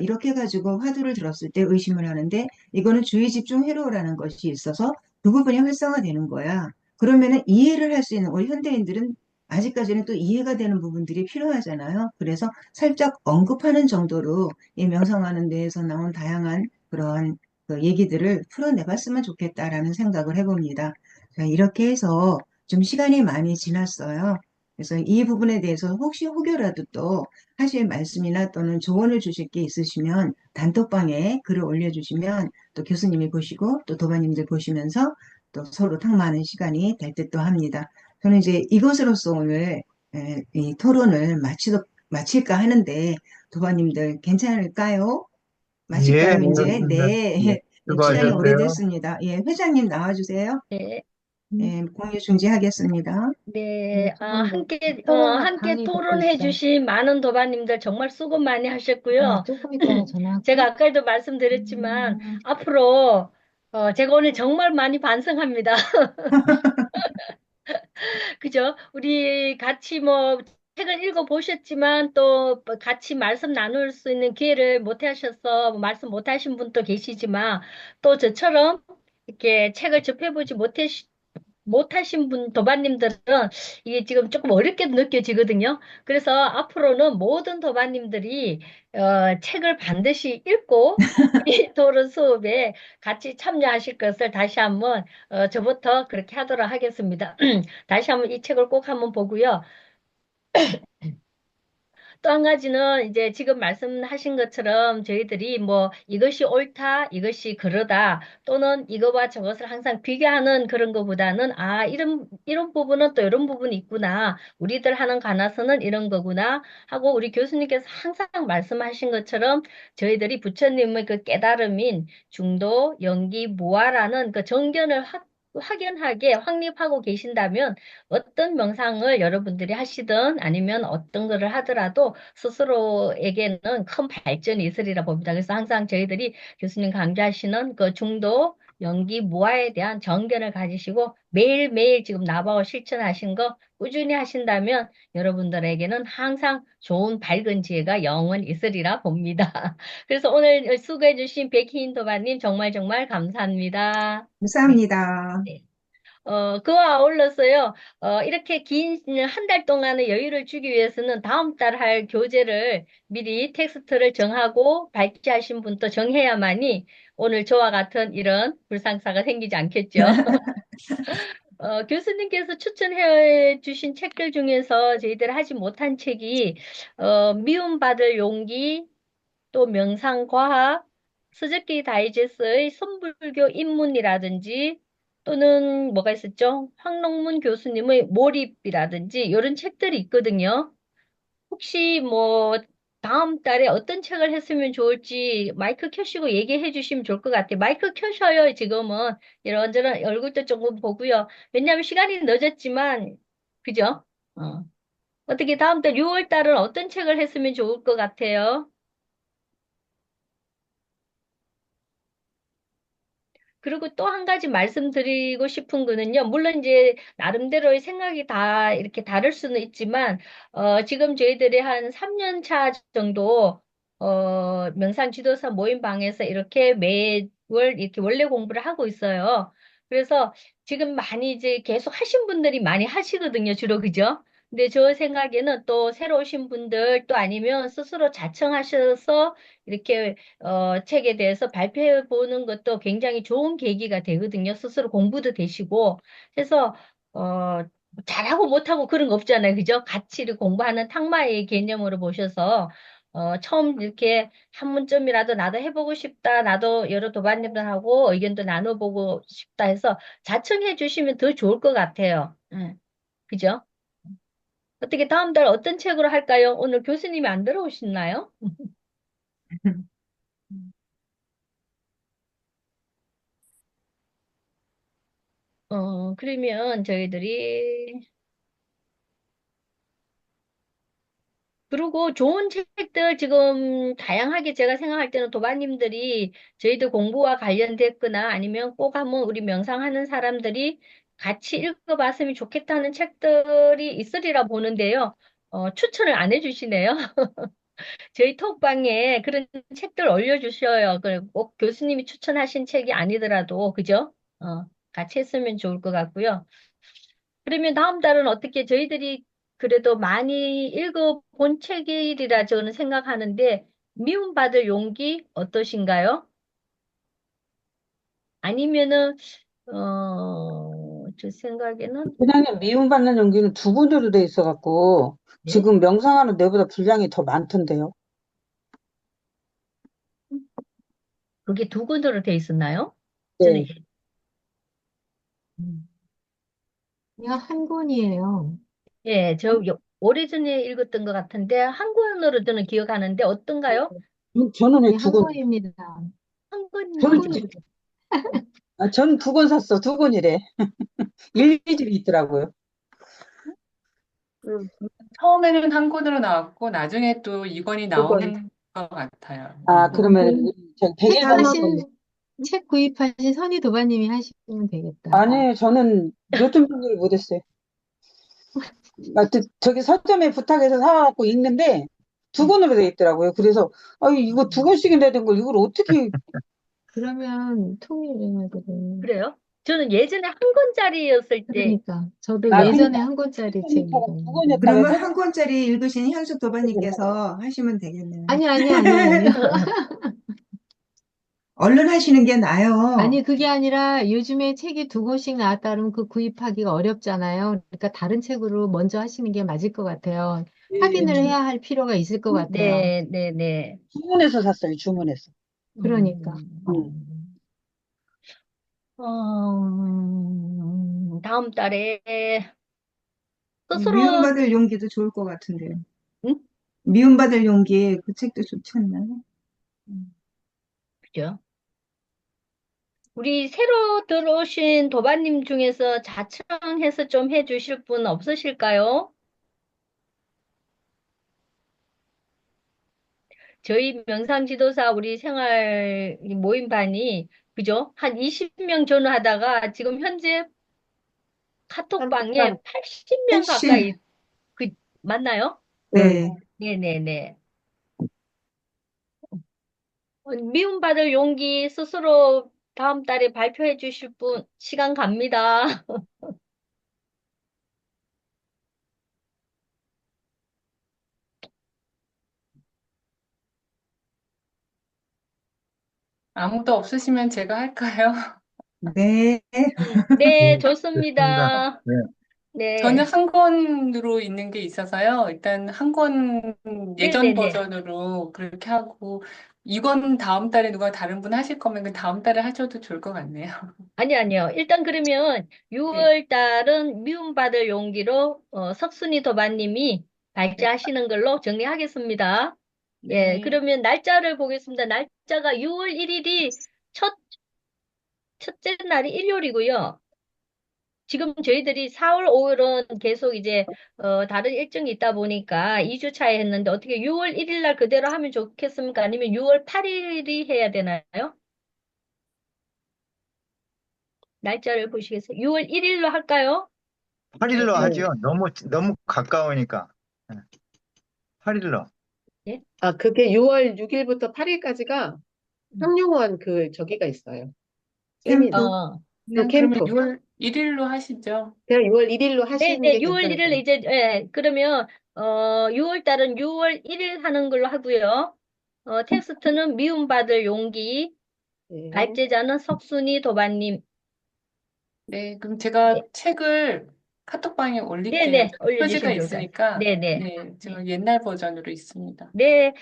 이렇게 해가지고 화두를 들었을 때 의심을 하는데, 이거는 주의 집중 회로라는 것이 있어서 그 부분이 활성화되는 거야. 그러면은 이해를 할 수 있는, 우리 현대인들은 아직까지는 또 이해가 되는 부분들이 필요하잖아요. 그래서 살짝 언급하는 정도로 이 명상하는 데에서 나온 다양한 그런 그 얘기들을 풀어내봤으면 좋겠다라는 생각을 해봅니다. 자, 이렇게 해서 좀 시간이 많이 지났어요. 그래서 이 부분에 대해서 혹시 혹여라도 또 하실 말씀이나 또는 조언을 주실 게 있으시면 단톡방에 글을 올려주시면 또 교수님이 보시고 또 도반님들 보시면서 또 서로 탁마하는 시간이 될 듯도 합니다. 저는 이제 이것으로서 오늘 이 토론을 마칠까 하는데 도반님들 괜찮을까요? 예, 마칠까요, 이제? 예, 네. 시간이 수고하셨어요. 오래됐습니다. 예, 회장님 나와주세요. 네. 예, 공유 중지하겠습니다. 네, 지금 코로나 함께 강의 듣고 토론해 있어. 주신 많은 도반님들 정말 수고 많이 하셨고요. 조금 있다가 제가 전화할게. 아까도 말씀드렸지만, 앞으로, 제가 오늘 정말 많이 반성합니다. 그죠? 우리 같이 뭐, 책을 읽어보셨지만, 또 같이 말씀 나눌 수 있는 기회를 못 하셔서, 말씀 못 하신 분도 계시지만, 또 저처럼 이렇게 책을 접해보지 못하신 분, 도반님들은 이게 지금 조금 어렵게 느껴지거든요. 그래서 앞으로는 모든 도반님들이 책을 반드시 읽고 이 토론 수업에 같이 참여하실 것을 다시 한번 저부터 그렇게 하도록 하겠습니다. 다시 한번 이 책을 꼭 한번 보고요. 또 한 가지는 이제 지금 말씀하신 것처럼 저희들이 뭐 이것이 옳다, 이것이 그러다, 또는 이거와 저것을 항상 비교하는 그런 것보다는 이런 부분은 또 이런 부분이 있구나. 우리들 하는 관아서는 이런 거구나 하고 우리 교수님께서 항상 말씀하신 것처럼 저희들이 부처님의 그 깨달음인 중도, 영기, 무아라는 그 정견을 확연하게 확립하고 계신다면 어떤 명상을 여러분들이 하시든 아니면 어떤 거를 하더라도 스스로에게는 큰 발전이 있으리라 봅니다. 그래서 항상 저희들이 교수님 강조하시는 그 중도, 연기, 무아에 대한 정견을 가지시고 매일매일 지금 나바오 실천하신 거 꾸준히 하신다면 여러분들에게는 항상 좋은 밝은 지혜가 영원 있으리라 봅니다. 그래서 오늘 수고해 주신 백희인 도바님 정말 정말 감사합니다. 네. 감사합니다. 네. 그와 아울러서요, 이렇게 긴 한 달 동안의 여유를 주기 위해서는 다음 달 할 교재를 미리 텍스트를 정하고 발제하신 분도 정해야만이 오늘 저와 같은 이런 불상사가 생기지 않겠죠. 교수님께서 추천해 주신 책들 중에서 저희들 하지 못한 책이, 미움받을 용기, 또 명상과학, 스즈키 다이제스의 선불교 입문이라든지 또는 뭐가 있었죠? 황롱문 교수님의 몰입이라든지 이런 책들이 있거든요. 혹시 뭐 다음 달에 어떤 책을 했으면 좋을지 마이크 켜시고 얘기해 주시면 좋을 것 같아요. 마이크 켜셔요, 지금은. 이런저런 얼굴도 조금 보고요. 왜냐하면 시간이 늦었지만, 그죠? 어. 어떻게 다음 달 6월 달은 어떤 책을 했으면 좋을 것 같아요? 그리고 또 한 가지 말씀드리고 싶은 거는요. 물론 이제 나름대로의 생각이 다 이렇게 다를 수는 있지만 지금 저희들이 한 3년 차 정도 명상 지도사 모임방에서 이렇게 매월 이렇게 원래 공부를 하고 있어요. 그래서 지금 많이 이제 계속 하신 분들이 많이 하시거든요. 주로 그죠? 근데 저 생각에는 또 새로 오신 분들 또 아니면 스스로 자청하셔서 이렇게 책에 대해서 발표해 보는 것도 굉장히 좋은 계기가 되거든요. 스스로 공부도 되시고. 그래서, 잘하고 못하고 그런 거 없잖아요. 그죠? 같이 이렇게 공부하는 탁마의 개념으로 보셔서, 처음 이렇게 한 문점이라도 나도 해보고 싶다. 나도 여러 도반님들하고 의견도 나눠보고 싶다 해서 자청해 주시면 더 좋을 것 같아요. 그죠? 어떻게 다음 달 어떤 책으로 할까요? 오늘 교수님이 안 들어오셨나요? 그러면 저희들이, 그리고 좋은 책들 지금 다양하게 제가 생각할 때는 도반님들이 저희들 공부와 관련됐거나 아니면 꼭 한번 우리 명상하는 사람들이 같이 읽어봤으면 좋겠다는 책들이 있으리라 보는데요. 추천을 안 해주시네요. 저희 톡방에 그런 책들 올려주셔요. 꼭 교수님이 추천하신 책이 아니더라도, 그죠? 같이 했으면 좋을 것 같고요. 그러면 다음 달은 어떻게 저희들이 그래도 많이 읽어본 책이라 저는 생각하는데, 미움받을 용기 어떠신가요? 아니면은, 제 생각에는, 그냥 미움받는 용기는 두 군데로 돼 있어갖고 네? 지금 명상하는 내보다 분량이 더 많던데요. 그게 두 군데로 돼 있었나요? 저는, 네. 음, 그냥 한 권이에요. 예, 오래전에 읽었던 것 같은데, 한 권으로 저는 기억하는데, 어떤가요? 저는 왜 네, 두 한 권? 권입니다. 한 저는 권이면, 저는 두 권 샀어. 두 권이래. 일기집이 있더라고요. 그, 처음에는 한 권으로 나왔고, 나중에 또 2권이 두 권. 나온 것 같아요. 아, 아, 그러면 저 책 100일 사신, 책 구입하신 선희 도반님이 하시면 되겠다. 아니, 저는 요즘 준비를 못했어요. 저기 서점에 부탁해서 사갖고 읽는데 두 권으로 돼 있더라고요. 그래서 이거 두 권씩이나 된 걸 이걸 어떻게 그러면 통일해야 되거든요. 그래요? 저는 예전에 한 권짜리였을 때, 그러니까 저도 아 예전에 그러니까 한 권짜리 책 두 읽었는데. 권이었다가 그러면 한 권짜리 읽으신 현숙 도반님께서 하시면 되겠네요. 아니요. 얼른 하시는 게 나아요. 아니, 그게 아니라 요즘에 책이 두 권씩 나왔다 그러면 그 구입하기가 어렵잖아요. 그러니까 다른 책으로 먼저 하시는 게 맞을 것 같아요. 확인을 해야 할 필요가 있을 것 같아요. 네, 네, 네. 주문해서 샀어요. 주문해서. 그러니까. 음, 다음 달에 스스로, 미움받을 용기도 좋을 것 같은데요. 응? 미움받을 용기, 그 책도 좋지 않나요? 그죠? 우리 새로 들어오신 도반님 중에서 자청해서 좀 해주실 분 없으실까요? 저희 명상지도사 우리 생활 모임반이, 그죠? 한 20명 전화하다가 지금 현재 카톡방에 80명 80. 가까이, 그, 맞나요? 네. 네네네. 미움받을 용기 스스로 다음 달에 발표해 주실 분, 시간 갑니다. 아무도 없으시면 제가 할까요? 네. 네, 좋습니다. 좋습니다. 네. 저는 네. 한 권으로 있는 게 있어서요. 일단 한 권 예전 네네네. 버전으로 그렇게 하고, 2권 다음 달에 누가 다른 분 하실 거면 그 다음 달에 하셔도 좋을 것 같네요. 아니요. 일단 그러면 네. 6월 달은 미움받을 용기로 석순이 도반님이 발제하시는 걸로 정리하겠습니다. 예, 네. 그러면 날짜를 보겠습니다. 날짜가 6월 1일이 첫째 날이 일요일이고요. 지금 저희들이 4월, 5월은 계속 이제 다른 일정이 있다 보니까 2주 차에 했는데 어떻게 6월 1일 날 그대로 하면 좋겠습니까? 아니면 6월 8일이 해야 되나요? 날짜를 보시겠어요? 6월 1일로 할까요? 8일로 예, 하죠. 너무 가까우니까. 8일로. 예. 아, 그게 6월 6일부터 8일까지가 음. 평용원 그 저기가 있어요. 캠프. 세미나. 그 그냥 그러면 캠프. 6월 1일로 하시죠. 그냥 6월 1일로 네, 하시는 네, 게 6월 괜찮을 것 1일 같아요. 이제, 예, 그러면, 6월 달은 6월 1일 하는 걸로 하고요. 텍스트는 미움받을 용기, 네. 발제자는 석순이 도반님. 네, 그럼 네, 제가 책을 카톡방에 네, 올릴게요. 네, 표지가 올려주시면 좋을 것 같아요. 있으니까. 네, 네. 네, 네. 제가 옛날 버전으로 있습니다. 네,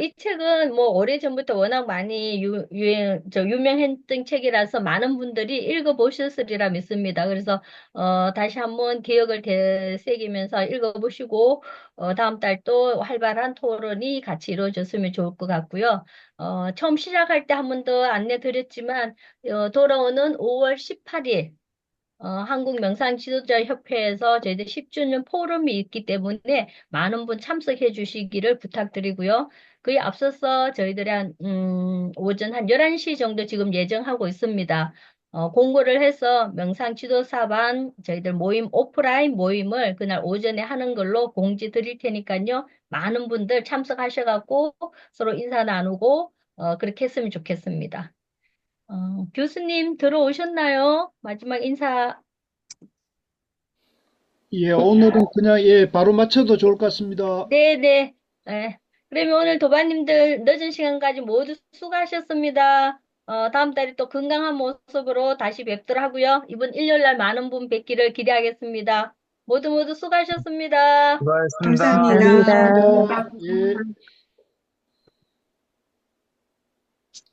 이 책은 뭐 오래전부터 워낙 많이 유명했던 책이라서 많은 분들이 읽어보셨으리라 믿습니다. 그래서, 다시 한번 기억을 되새기면서 읽어보시고, 다음 달 또 활발한 토론이 같이 이루어졌으면 좋을 것 같고요. 처음 시작할 때 한 번 더 안내 드렸지만, 돌아오는 5월 18일, 한국 명상 지도자 협회에서 저희들 10주년 포럼이 있기 때문에 많은 분 참석해 주시기를 부탁드리고요. 그에 앞서서 저희들이 오전 한 11시 정도 지금 예정하고 있습니다. 공고를 해서 명상 지도사반 저희들 모임, 오프라인 모임을 그날 오전에 하는 걸로 공지 드릴 테니까요. 많은 분들 참석하셔갖고 서로 인사 나누고, 그렇게 했으면 좋겠습니다. 교수님 들어오셨나요? 마지막 인사. 예, 오늘은 그냥 예, 바로 마쳐도 좋을 것 같습니다. 네네. 네. 그러면 오늘 도반님들 늦은 시간까지 모두 수고하셨습니다. 다음 달에 또 건강한 모습으로 다시 뵙도록 하고요. 이번 일요일 날 많은 분 뵙기를 기대하겠습니다. 모두 모두 수고하셨습니다. 수고하셨습니다. 감사합니다. 수고하셨습니다. 예.